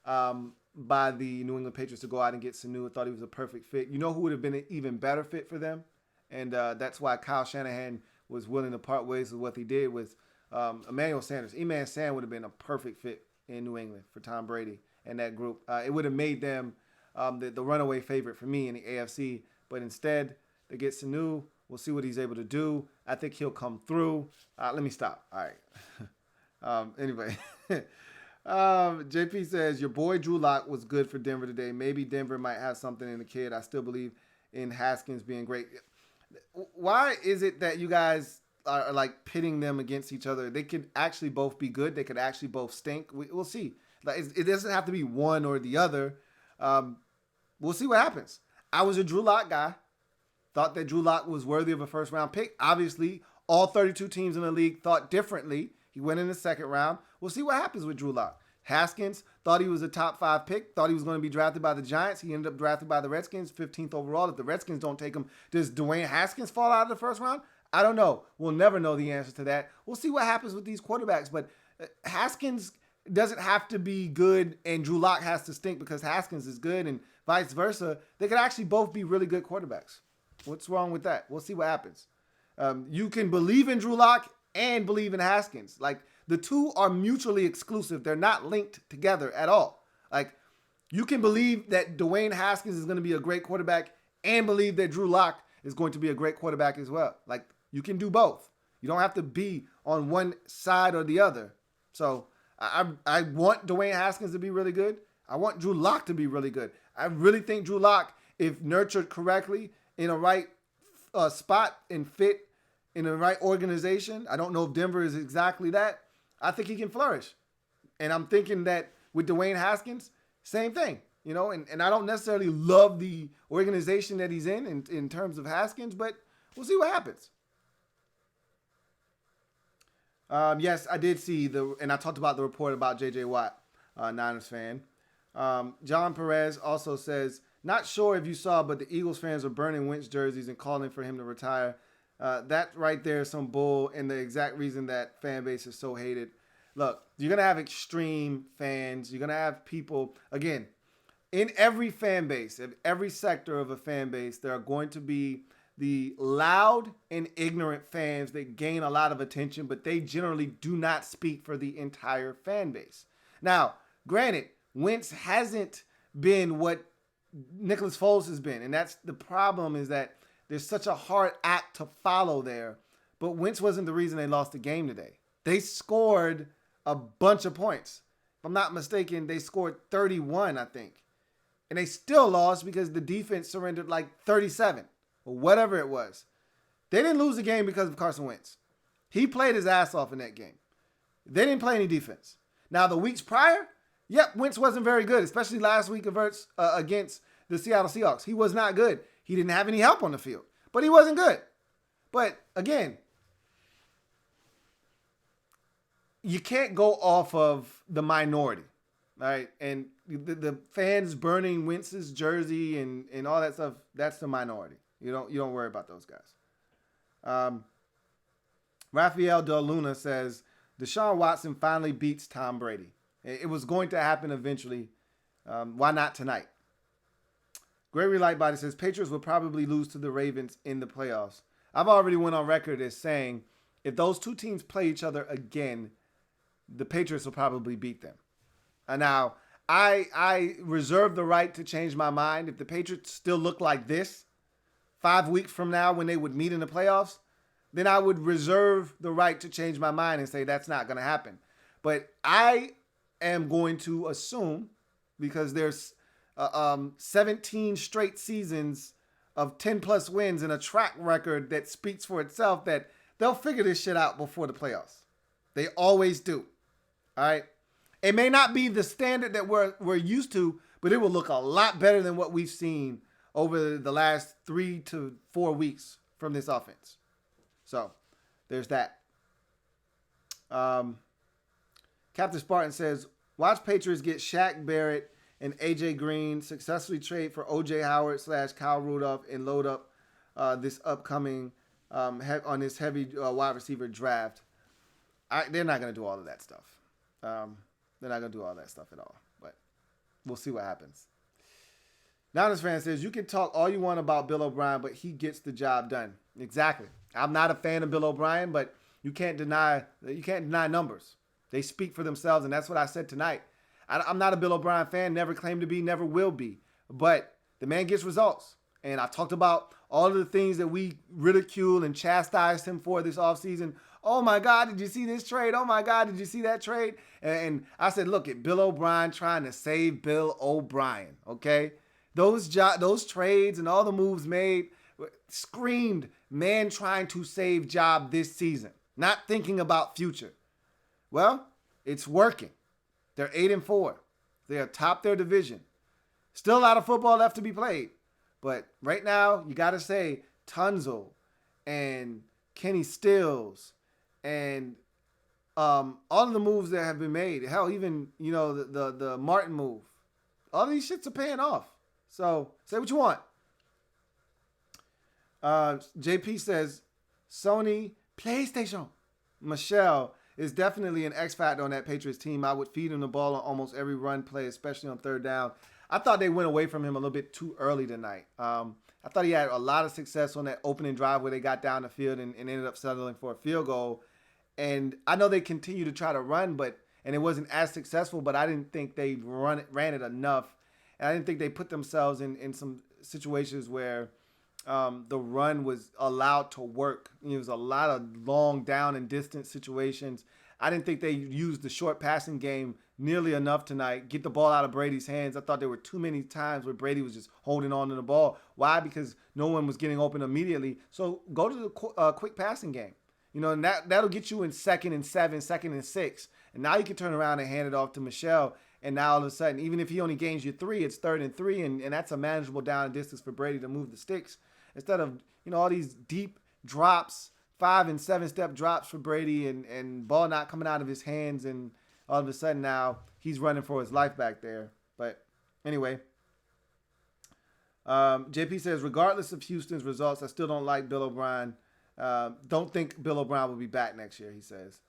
by the New England Patriots to go out and get Sanu. I thought he was a perfect fit. You know who would have been an even better fit for them? And that's why Kyle Shanahan was willing to part ways with what he did with Emmanuel Sanders. Eman Sam would have been a perfect fit in New England for Tom Brady and that group. It would have made them the runaway favorite for me in the AFC. But instead, they get Sanu. We'll see what he's able to do. I think he'll come through. Let me stop. All right. Anyway. JP says, your boy Drew Lock was good for Denver today. Maybe Denver might have something in the kid. I still believe in Haskins being great. Why is it that you guys are like pitting them against each other? They could actually both be good. They could actually both stink. We'll see. Like it doesn't have to be one or the other. We'll see what happens. I was a Drew Lock guy. Thought that Drew Lock was worthy of a first-round pick. Obviously, all 32 teams in the league thought differently. He went in the second round. We'll see what happens with Drew Lock. Haskins thought he was a top 5 pick, thought he was going to be drafted by the Giants. He ended up drafted by the Redskins, 15th overall. If the Redskins don't take him, does Dwayne Haskins fall out of the first round? I don't know. We'll never know the answer to that. We'll see what happens with these quarterbacks. But Haskins doesn't have to be good and Drew Lock has to stink because Haskins is good and vice versa. They could actually both be really good quarterbacks. What's wrong with that? We'll see what happens. You can believe in Drew Lock and believe in Haskins. Like, the two are mutually exclusive. They're not linked together at all. Like, you can believe that Dwayne Haskins is going to be a great quarterback and believe that Drew Lock is going to be a great quarterback as well. Like, you can do both. You don't have to be on one side or the other. So, I want Dwayne Haskins to be really good. I want Drew Lock to be really good. I really think Drew Lock, if nurtured correctly in a right spot and fit in the right organization, I don't know if Denver is exactly that. I think he can flourish. And I'm thinking that with Dwayne Haskins, same thing. And I don't necessarily love the organization that he's in terms of Haskins, but we'll see what happens. Yes, I did see and I talked about the report about J.J. Watt, Niners fan. John Perez also says, not sure if you saw, but the Eagles fans are burning Wentz jerseys and calling for him to retire. That right there is some bull and the exact reason that fan base is so hated. Look, you're going to have extreme fans. You're going to have people, again, in every fan base, in every sector of a fan base, there are going to be the loud and ignorant fans that gain a lot of attention, but they generally do not speak for the entire fan base. Now, granted, Wentz hasn't been what Nicholas Foles has been, and that's the problem is that there's such a hard act to follow there. But Wentz wasn't the reason they lost the game today. They scored a bunch of points. If I'm not mistaken, they scored 31, I think. And they still lost because the defense surrendered like 37 or whatever it was. They didn't lose the game because of Carson Wentz. He played his ass off in that game. They didn't play any defense. Now, the weeks prior, Wentz wasn't very good, especially last week against the Seattle Seahawks. He was not good. He didn't have any help on the field, but he wasn't good. But again, you can't go off of the minority, right? And the fans burning Wentz's jersey and all that stuff, that's the minority. You don't worry about those guys. Rafael Del Luna says Deshaun Watson finally beats Tom Brady. It was going to happen eventually. Why not tonight? Gregory Lightbody says Patriots will probably lose to the Ravens in the playoffs. I've already went on record as saying if those two teams play each other again, the Patriots will probably beat them. And now, I reserve the right to change my mind. If the Patriots still look like this 5 weeks from now when they would meet in the playoffs, then I would reserve the right to change my mind and say that's not going to happen. But I am going to assume, because there's 17 straight seasons of 10-plus wins and a track record that speaks for itself, that they'll figure this shit out before the playoffs. They always do. All right? It may not be the standard that we're used to, but it will look a lot better than what we've seen over the last 3 to 4 weeks from this offense. So, there's that. Captain Spartan says, watch Patriots get Shaq Barrett and A.J. Green, successfully trade for O.J. Howard / Kyle Rudolph, and load up this upcoming on this heavy wide receiver draft. They're not going to do all of that stuff. They're not going to do all that stuff at all. But we'll see what happens. Niners fan says, you can talk all you want about Bill O'Brien, but he gets the job done. Exactly. I'm not a fan of Bill O'Brien, but you can't deny numbers. They speak for themselves, and that's what I said tonight. I'm not a Bill O'Brien fan, never claimed to be, never will be. But the man gets results. And I talked about all of the things that we ridiculed and chastised him for this offseason. Oh, my God, did you see this trade? Oh, my God, did you see that trade? And I said, look at Bill O'Brien trying to save Bill O'Brien, okay? Those trades and all the moves made screamed man trying to save job this season, not thinking about future. Well, it's working. They're 8-4. They are top their division. Still a lot of football left to be played. But right now, you got to say Tunzel and Kenny Stills and all of the moves that have been made. Hell, even, the Martin move. All these shits are paying off. So say what you want. JP says, Sony PlayStation. Michelle is definitely an X factor on that Patriots team. I would feed him the ball on almost every run play, especially on third down. I thought they went away from him a little bit too early tonight. I thought he had a lot of success on that opening drive where they got down the field and ended up settling for a field goal. And I know they continue to try to run, and it wasn't as successful, but I didn't think they ran it enough. And I didn't think they put themselves in some situations where the run was allowed to work. It was a lot of long down and distance situations. I didn't think they used the short passing game nearly enough tonight. Get the ball out of Brady's hands. I thought there were too many times where Brady was just holding on to the ball. Why? Because no one was getting open immediately. So go to the quick passing game. And that'll get you in 2nd and 7, 2nd and 6. And now you can turn around and hand it off to Michelle. And now all of a sudden, even if he only gains you 3, it's 3rd and 3. And that's a manageable down and distance for Brady to move the sticks. Instead of, all these deep drops, 5 and 7 step drops for Brady and ball not coming out of his hands. And all of a sudden now he's running for his life back there. But anyway, JP says, regardless of Houston's results, I still don't like Bill O'Brien. Don't think Bill O'Brien will be back next year, he says.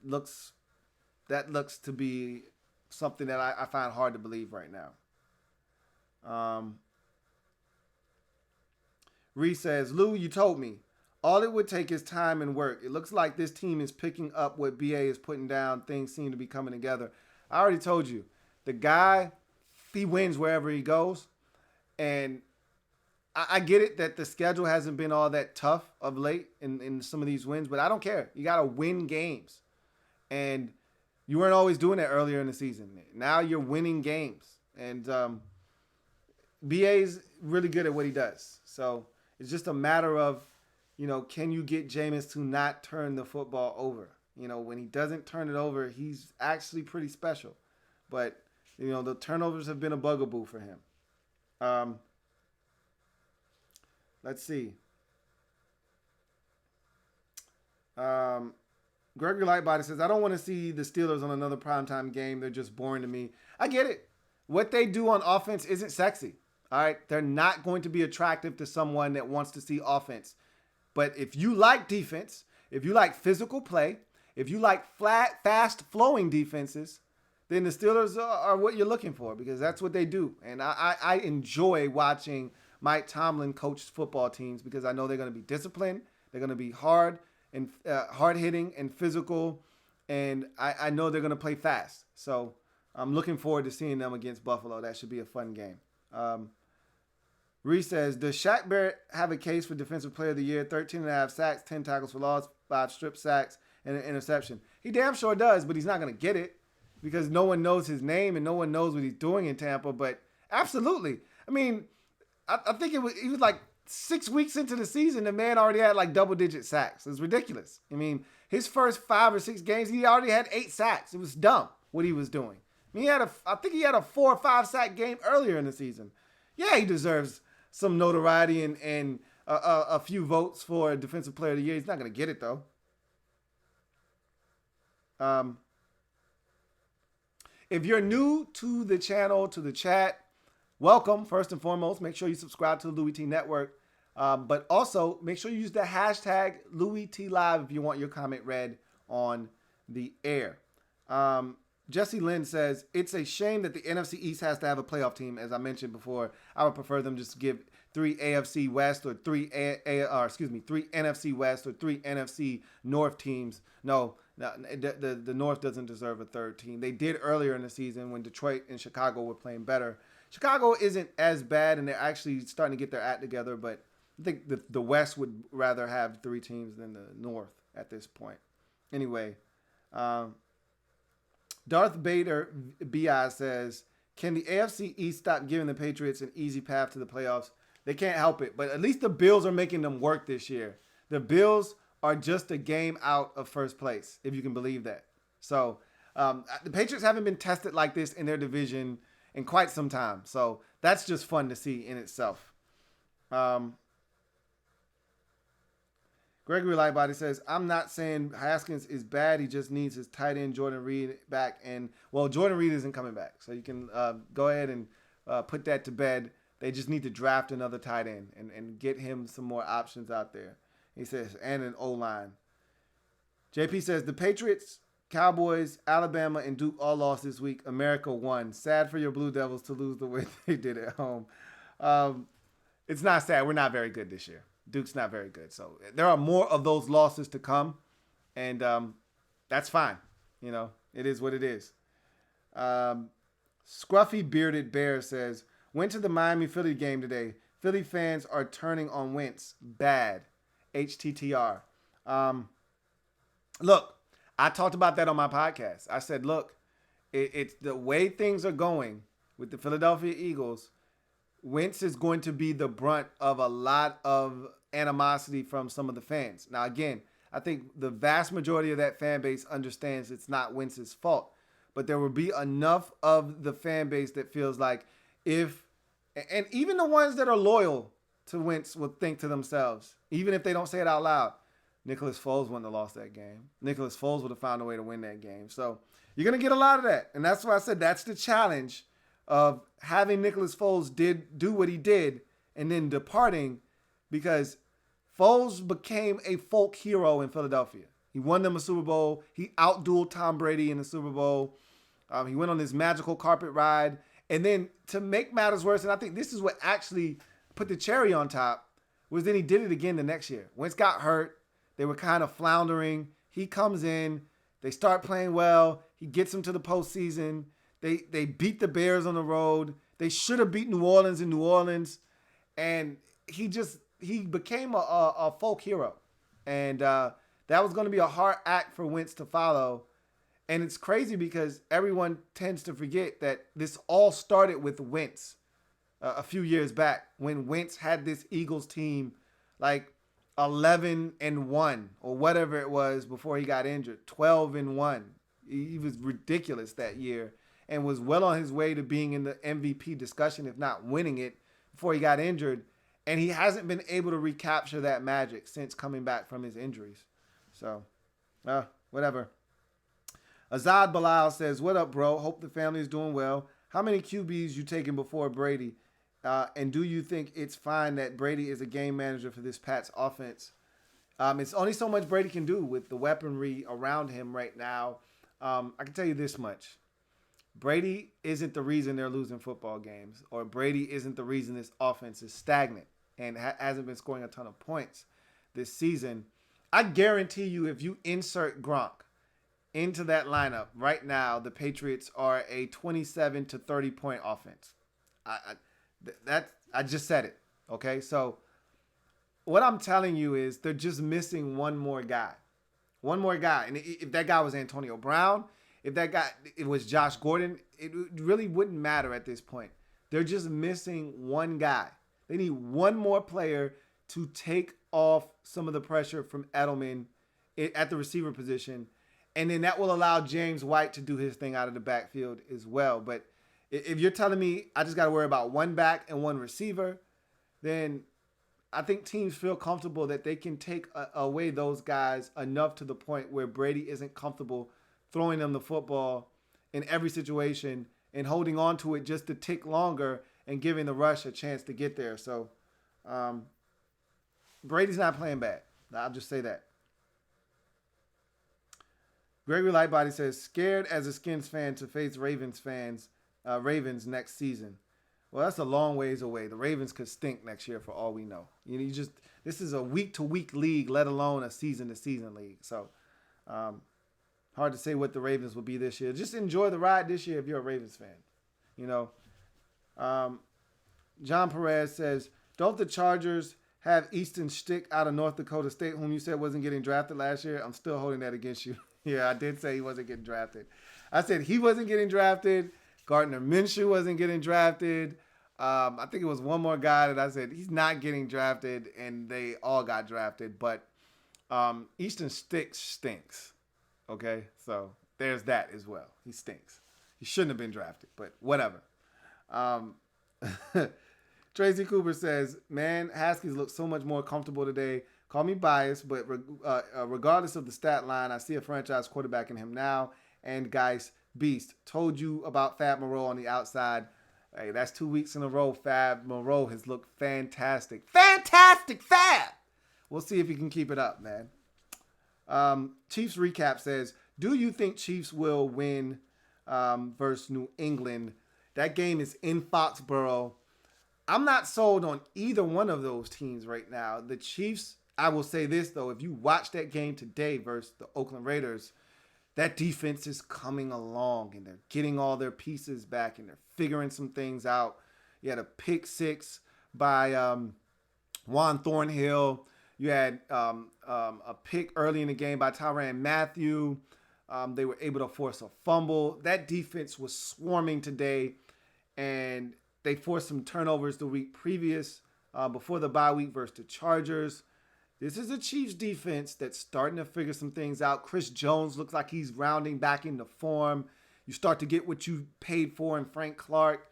Looks to be something that I find hard to believe right now. Reese says, Lou, you told me. All it would take is time and work. It looks like this team is picking up what BA is putting down. Things seem to be coming together. I already told you. The guy, he wins wherever he goes. And I get it that the schedule hasn't been all that tough of late in some of these wins, but I don't care. You got to win games. And you weren't always doing that earlier in the season. Now you're winning games. And BA's really good at what he does. So it's just a matter of, can you get Jameis to not turn the football over? When he doesn't turn it over, he's actually pretty special. But, the turnovers have been a bugaboo for him. Let's see. Gregory Lightbody says, I don't want to see the Steelers on another primetime game. They're just boring to me. I get it. what they do on offense isn't sexy. All right. They're not going to be attractive to someone that wants to see offense. But if you like defense, if you like physical play, if you like flat, fast flowing defenses, then the Steelers are what you're looking for because that's what they do. And I enjoy watching Mike Tomlin coach football teams because I know they're going to be disciplined. They're going to be hard and hard hitting and physical. And I know they're going to play fast. So I'm looking forward to seeing them against Buffalo. That should be a fun game. Reese says, does Shaq Barrett have a case for Defensive Player of the Year? 13.5 sacks, 10 tackles for loss, 5 strip sacks, and an interception. He damn sure does, but he's not going to get it because no one knows his name and no one knows what he's doing in Tampa. But absolutely. I mean, I think he was like 6 weeks into the season, the man already had like double-digit sacks. It's ridiculous. I mean, his first 5 or 6 games, he already had 8 sacks. It was dumb what he was doing. I mean, I think he had a 4 or 5 sack game earlier in the season. Yeah, he deserves some notoriety and a few votes for Defensive Player of the Year. He's not going to get it, though. If you're new to the channel, to the chat, welcome, first and foremost. Make sure you subscribe to the Louie T Network. But also, make sure you use the hashtag LouieTLive if you want your comment read on the air. Jesse Lynn says, it's a shame that the NFC East has to have a playoff team. As I mentioned before, I would prefer them just give 3 AFC West or 3 NFC West or 3 NFC North teams. No, the North doesn't deserve a third team. They did earlier in the season when Detroit and Chicago were playing better. Chicago isn't as bad, and they're actually starting to get their act together, but I think the West would rather have 3 teams than the North at this point. Anyway, Darth Vader BI says, can the AFC East stop giving the Patriots an easy path to the playoffs? They can't help it, but at least the Bills are making them work this year. The Bills are just a game out of first place, if you can believe that. So the Patriots haven't been tested like this in their division in quite some time. So that's just fun to see in itself. Gregory Lightbody says, I'm not saying Haskins is bad. He just needs his tight end Jordan Reed back. And, well, Jordan Reed isn't coming back. So you can go ahead and put that to bed. They just need to draft another tight end and get him some more options out there. He says, and an O-line. JP says, the Patriots, Cowboys, Alabama, and Duke all lost this week. America won. Sad for your Blue Devils to lose the way they did at home. It's not sad. We're not very good this year. Duke's not very good. So there are more of those losses to come. And that's fine. You know, it is what it is. Scruffy Bearded Bear says, went to the Miami-Philly game today. Philly fans are turning on Wentz. Bad. HTTR. Look, I talked about that on my podcast. I said, look, it's the way things are going with the Philadelphia Eagles. Wentz is going to be the brunt of a lot of animosity from some of the fans. Now, again, I think the vast majority of that fan base understands it's not Wentz's fault. But there will be enough of the fan base that feels like and even the ones that are loyal to Wentz will think to themselves, even if they don't say it out loud, Nicholas Foles wouldn't have lost that game. Nicholas Foles would have found a way to win that game. So you're going to get a lot of that. And that's why I said that's the challenge of having Nicholas Foles do what he did and then departing, because Foles became a folk hero in Philadelphia. He won them a Super Bowl. He outdueled Tom Brady in the Super Bowl. He went on this magical carpet ride. And then to make matters worse, and I think this is what actually put the cherry on top, was then he did it again the next year. Wentz got hurt. They were kind of floundering. He comes in. They start playing well. He gets them to the postseason. They beat the Bears on the road. They should have beat New Orleans in New Orleans. And he became a folk hero. And that was going to be a hard act for Wentz to follow. And it's crazy because everyone tends to forget that this all started with Wentz a few years back when Wentz had this Eagles team like 11-1 or whatever it was before he got injured, 12-1. He was ridiculous that year and was well on his way to being in the MVP discussion, if not winning it, before he got injured. And he hasn't been able to recapture that magic since coming back from his injuries. So, whatever. Azad Bilal says, what up, bro? Hope the family is doing well. how many QBs you taking before Brady? And do you think it's fine that Brady is a game manager for this Pats offense? It's only so much Brady can do with the weaponry around him right now. I can tell you this much. Brady isn't the reason they're losing football games, or Brady isn't the reason this offense is stagnant and hasn't been scoring a ton of points this season. I guarantee you, if you insert Gronk into that lineup right now, the Patriots are a 27 to 30 point offense. I just said it. Okay, so what I'm telling you is they're just missing one more guy. One more guy. And if that guy was Antonio Brown, if that guy it was Josh Gordon, it really wouldn't matter at this point. They're just missing one guy. They need one more player to take off some of the pressure from Edelman at the receiver position. And then that will allow James White to do his thing out of the backfield as well. But if you're telling me I just got to worry about one back and one receiver, then I think teams feel comfortable that they can take away those guys enough to the point where Brady isn't comfortable throwing them the football in every situation and holding on to it just to tick longer and giving the rush a chance to get there. So Brady's not playing bad. I'll just say that. Gregory Lightbody says, scared as a Skins fan to face Ravens next season. Well, that's a long ways away. The Ravens could stink next year for all we know. This is a week-to-week league, let alone a season-to-season league. So, hard to say what the Ravens will be this year. Just enjoy the ride this year if you're a Ravens fan. John Perez says, don't the Chargers have Easton Stick out of North Dakota State, whom you said wasn't getting drafted last year? I'm still holding that against you. Yeah, I did say he wasn't getting drafted. I said he wasn't getting drafted. Gardner Minshew wasn't getting drafted. I think it was one more guy that I said he's not getting drafted, and they all got drafted. But Easton Stick stinks. Okay, so there's that as well. He stinks. He shouldn't have been drafted, but whatever. Tracy Cooper says, man, Haskins look so much more comfortable today. Call me biased, but regardless of the stat line, I see a franchise quarterback in him now. And guys, beast. Told you about Fab Moreau on the outside. Hey, that's 2 weeks in a row. Fab Moreau has looked fantastic. Fantastic, Fab! We'll see if he can keep it up, man. Chiefs Recap says, do you think Chiefs will win versus New England? That game is in Foxborough. I'm not sold on either one of those teams right now. The Chiefs, I will say this, though. If you watch that game today versus the Oakland Raiders, that defense is coming along, and they're getting all their pieces back, and they're figuring some things out. You had a pick six by Juan Thornhill. You had a pick early in the game by Tyrann Mathieu. They were able to force a fumble. That defense was swarming today, and they forced some turnovers the week previous before the bye week versus the Chargers. This is a Chiefs defense that's starting to figure some things out. Chris Jones looks like he's rounding back into form. You start to get what you paid for in Frank Clark.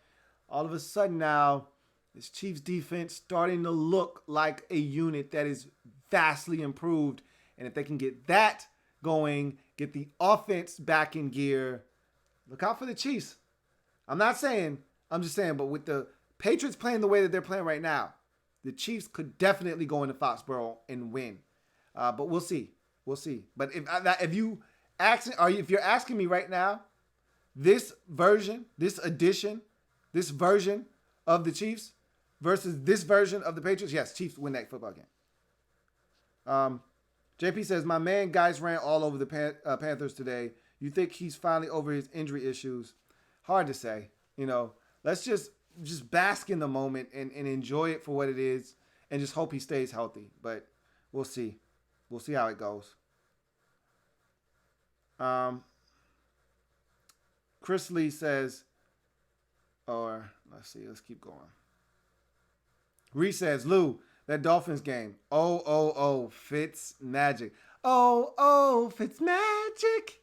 All of a sudden now, this Chiefs defense starting to look like a unit that is vastly improved. And if they can get that going, get the offense back in gear, look out for the Chiefs. I'm just saying, but with the Patriots playing the way that they're playing right now, the Chiefs could definitely go into Foxborough and win. But we'll see. We'll see. But if you're asking me right now, this version of the Chiefs versus this version of the Patriots, yes, Chiefs win that football game. JP says, my man guys ran all over the Panthers today. You think he's finally over his injury issues? Hard to say. Let's just bask in the moment and enjoy it for what it is and just hope he stays healthy. But we'll see. We'll see how it goes. Chris Lee says, let's keep going. Reese says, Lou, that Dolphins game. Oh, Fitz magic. Oh, Fitz magic.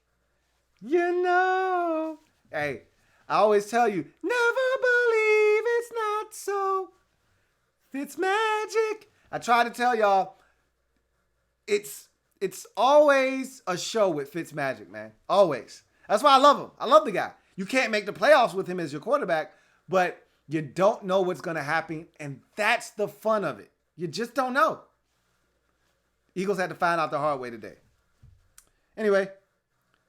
Hey, I always tell you, never believe it's not so. Fitz magic. I try to tell y'all, it's always a show with Fitz magic, man. Always. That's why I love him. I love the guy. You can't make the playoffs with him as your quarterback, but you don't know what's going to happen, and that's the fun of it. You just don't know. Eagles had to find out the hard way today. Anyway,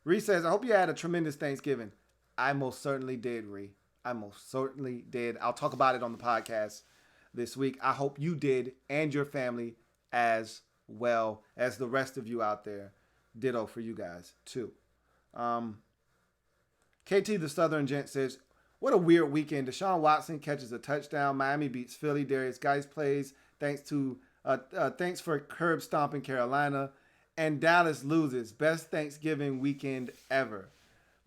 Reese says, I hope you had a tremendous Thanksgiving. I most certainly did, Ree. I most certainly did. I'll talk about it on the podcast this week. I hope you did, and your family as well as the rest of you out there. Ditto for you guys, too. KT the Southern Gent says, what a weird weekend. Deshaun Watson catches a touchdown. Miami beats Philly. Darius Geis plays. Thanks for curb stomping Carolina. And Dallas loses. Best Thanksgiving weekend ever.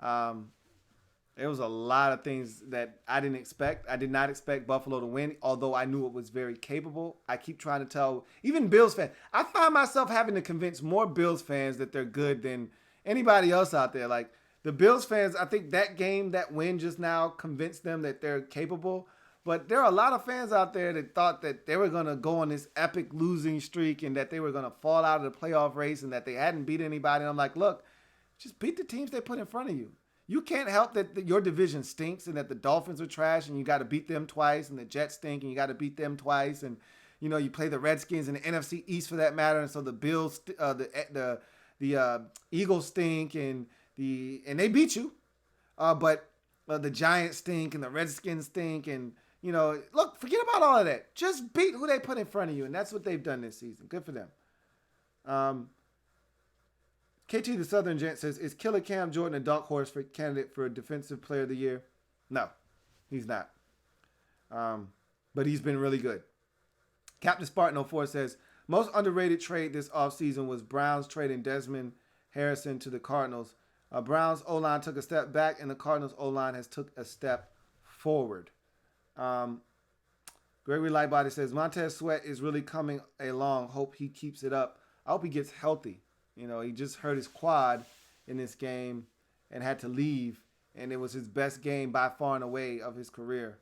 There was a lot of things that I didn't expect. I did not expect Buffalo to win, although I knew it was very capable. I keep trying to tell, even Bills fans, I find myself having to convince more Bills fans that they're good than anybody else out there. Like, the Bills fans, I think that game, that win just now convinced them that they're capable. But there are a lot of fans out there that thought that they were going to go on this epic losing streak and that they were going to fall out of the playoff race and that they hadn't beat anybody. And I'm like, look, just beat the teams they put in front of you. You can't help that your division stinks and that the Dolphins are trash and you got to beat them twice, and the Jets stink and you got to beat them twice. And, you know, you play the Redskins and the NFC East for that matter. And so the Bills, the Eagles stink and they beat you. But the Giants stink and the Redskins stink. And, you know, look, forget about all of that. Just beat who they put in front of you. And that's what they've done this season. Good for them. KT the Southern Gent says, is Killer Cam Jordan a dark horse for candidate for Defensive Player of the Year? No, he's not. But he's been really good. Captain Spartan 04 says, most underrated trade this offseason was Browns trading Desmond Harrison to the Cardinals. Browns O-line took a step back, and the Cardinals O-line has took a step forward. Gregory Lightbody says, Montez Sweat is really coming along. Hope he keeps it up. I hope he gets healthy. You know, he just hurt his quad in this game and had to leave, and it was his best game by far and away of his career.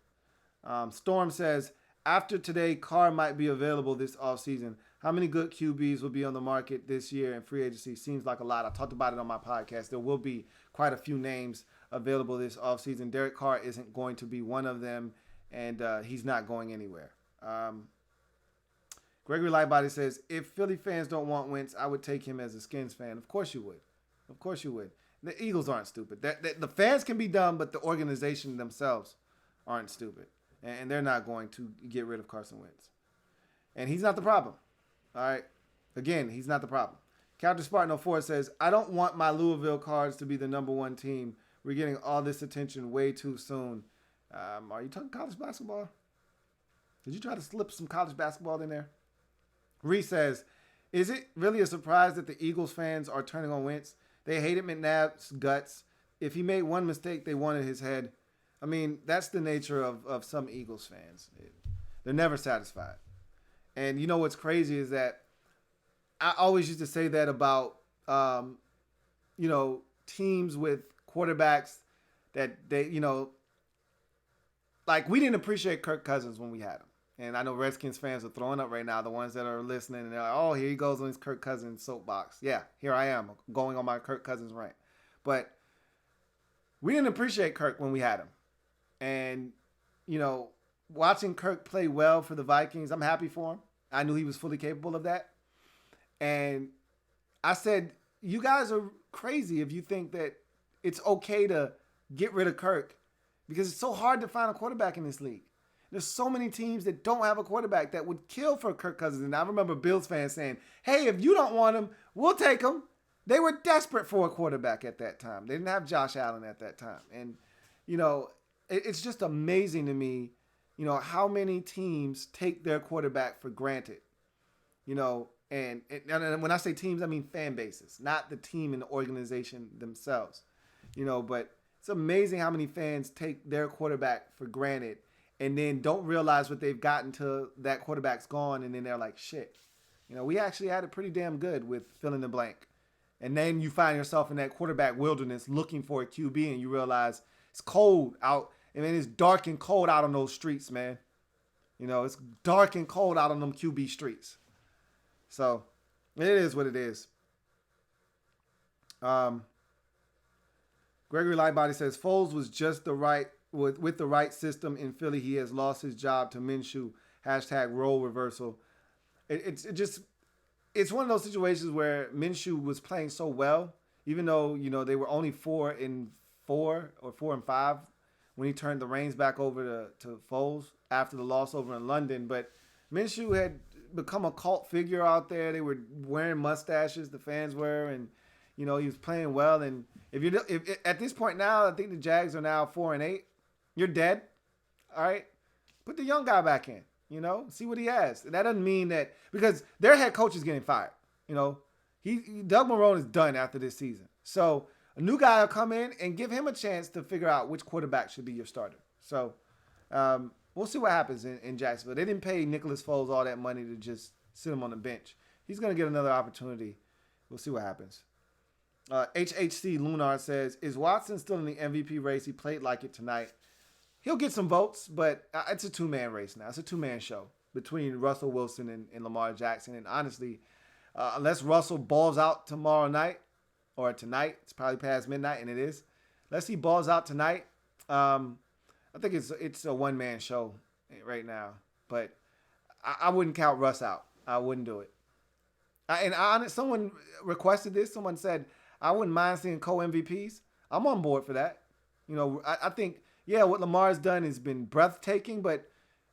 Storm says, after today, Carr might be available this offseason. How many good QBs will be on the market this year in free agency? Seems like a lot. I talked about it on my podcast. There will be quite a few names available this offseason. Derek Carr isn't going to be one of them, and he's not going anywhere. Gregory Lightbody says, if Philly fans don't want Wentz, I would take him as a Skins fan. Of course you would. Of course you would. The Eagles aren't stupid. The fans can be dumb, but the organization themselves aren't stupid. And they're not going to get rid of Carson Wentz. And he's not the problem. All right? Again, he's not the problem. Captain Spartan 04 says, I don't want my Louisville Cards to be the number one team. We're getting all this attention way too soon. Are you talking college basketball? Did you try to slip some college basketball in there? Reese says, is it really a surprise that the Eagles fans are turning on Wentz? They hated McNabb's guts. If he made one mistake, they wanted his head. I mean, that's the nature of some Eagles fans. They're never satisfied. And you know what's crazy is that I always used to say that about, teams with quarterbacks that they, like we didn't appreciate Kirk Cousins when we had him. And I know Redskins fans are throwing up right now, the ones that are listening, and they're like, oh, here he goes on his Kirk Cousins soapbox. Yeah, here I am going on my Kirk Cousins rant. But we didn't appreciate Kirk when we had him. And, watching Kirk play well for the Vikings, I'm happy for him. I knew he was fully capable of that. And I said, you guys are crazy if you think that it's okay to get rid of Kirk because it's so hard to find a quarterback in this league. There's so many teams that don't have a quarterback that would kill for Kirk Cousins. And I remember Bills fans saying, hey, if you don't want him, we'll take him. They were desperate for a quarterback at that time. They didn't have Josh Allen at that time. And, it's just amazing to me, how many teams take their quarterback for granted. And when I say teams, I mean fan bases, not the team and the organization themselves. But it's amazing how many fans take their quarterback for granted and then don't realize what they've gotten till that quarterback's gone, and then they're like, shit. We actually had it pretty damn good with fill in the blank. And then you find yourself in that quarterback wilderness looking for a QB, and you realize it's cold out. I mean, it's dark and cold out on those streets, man. It's dark and cold out on them QB streets. So, it is what it is. Gregory Gregory Lightbody says Foles was just the right with the right system in Philly. He has lost his job to Minshew. Hashtag role reversal. It's one of those situations where Minshew was playing so well, even though they were only 4-4 or 4-5 when he turned the reins back over to Foles after the loss over in London. But Minshew had become a cult figure out there. They were wearing mustaches, the fans were, and he was playing well. And if at this point now, I think the Jags are now 4-8. You're dead. All right, put the young guy back in. See what he has. And that doesn't mean that because their head coach is getting fired. Doug Marrone is done after this season. So a new guy will come in and give him a chance to figure out which quarterback should be your starter. So we'll see what happens in Jacksonville. They didn't pay Nicholas Foles all that money to just sit him on the bench. He's going to get another opportunity. We'll see what happens. HHC Lunar says, is Watson still in the MVP race? He played like it tonight. He'll get some votes, but it's a two-man race now. It's a two-man show between Russell Wilson and Lamar Jackson. And honestly, unless Russell balls out tomorrow night or tonight, it's probably past midnight, and it is. Unless he balls out tonight, I think it's a one-man show right now. But I wouldn't count Russ out. I wouldn't do it. Someone requested this. Someone said, I wouldn't mind seeing co-MVPs. I'm on board for that. I think, yeah, what Lamar's done has been breathtaking, but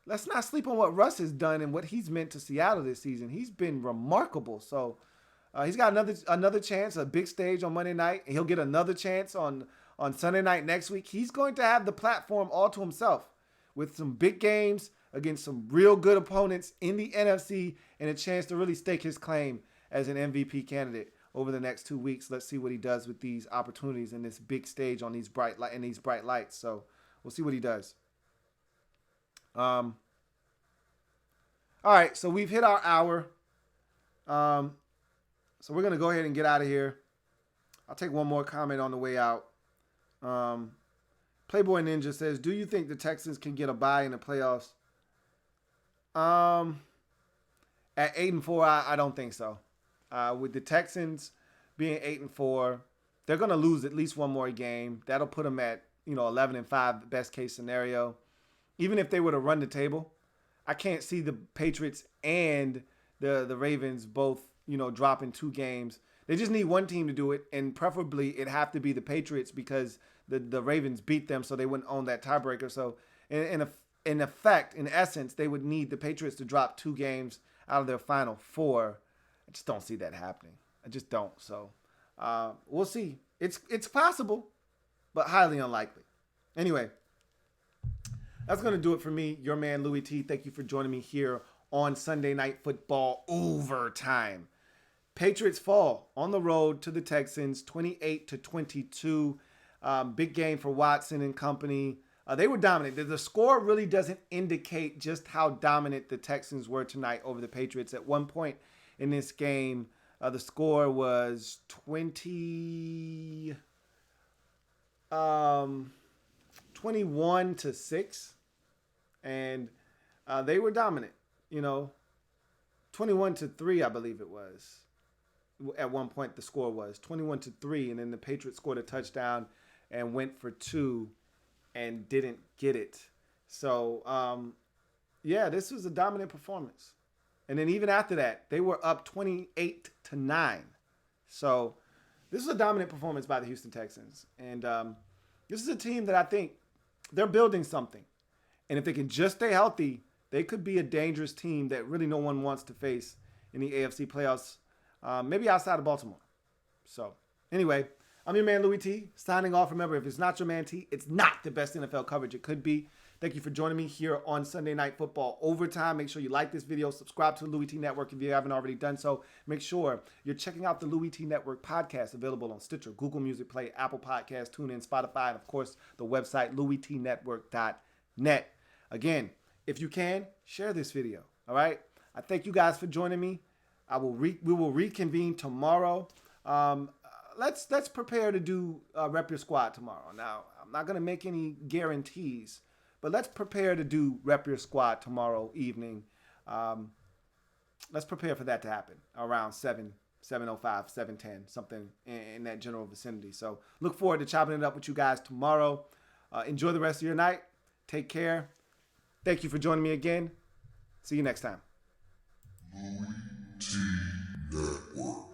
let's not sleep on what Russ has done and what he's meant to Seattle this season. He's been remarkable. So he's got another chance, a big stage on Monday night, and he'll get another chance on Sunday night next week. He's going to have the platform all to himself with some big games against some real good opponents in the NFC and a chance to really stake his claim as an MVP candidate over the next 2 weeks. Let's see what he does with these opportunities in this big stage on these bright lights. So we'll see what he does. All right, so we've hit our hour. So we're going to go ahead and get out of here. I'll take one more comment on the way out. Playboy Ninja says, do you think the Texans can get a bye in the playoffs? At 8-4, I don't think so. With the Texans being 8-4, they're going to lose at least one more game. That'll put them at 11-5, best case scenario. Even if they were to run the table, I can't see the Patriots and the Ravens both dropping 2 games. They just need one team to do it, and preferably it'd have to be the Patriots because the Ravens beat them, so they wouldn't own that tiebreaker. So in essence, they would need the Patriots to drop 2 games out of their final 4. I just don't see that happening. I just don't. So we'll see. It's possible, but highly unlikely. Anyway, that's going to do it for me, your man Louie T. Thank you for joining me here on Sunday Night Football Overtime. Patriots fall on the road to the Texans, 28-22. Big game for Watson and company. They were dominant. The score really doesn't indicate just how dominant the Texans were tonight over the Patriots. At one point in this game, the score was 21-6, and they were dominant. 21-3, I believe it was. At one point, the score was 21-3, and then the Patriots scored a touchdown and went for 2 and didn't get it. So, this was a dominant performance. And then even after that, they were up 28-9. So this is a dominant performance by the Houston Texans. And this is a team that I think they're building something. And if they can just stay healthy, they could be a dangerous team that really no one wants to face in the AFC playoffs, maybe outside of Baltimore. So anyway, I'm your man Louie T, signing off. Remember, if it's not your man T, it's not the best NFL coverage it could be. Thank you for joining me here on Sunday Night Football Overtime. Make sure you like this video, subscribe to the Louie T Network if you haven't already done so. Make sure you're checking out the Louie T Network podcast available on Stitcher, Google Music Play, Apple Podcasts, TuneIn, Spotify, and of course the website louietnetwork.net. Again, if you can, share this video. All right. I thank you guys for joining me. We will reconvene tomorrow. Let's prepare to do Rep Your Squad tomorrow. Now, I'm not gonna make any guarantees, but let's prepare to do Rep Your Squad tomorrow evening. Let's prepare for that to happen around 7 705, 710, something in that general vicinity. So look forward to chopping it up with you guys tomorrow. Enjoy the rest of your night. Take care. Thank you for joining me again. See you next time. Louie T Network.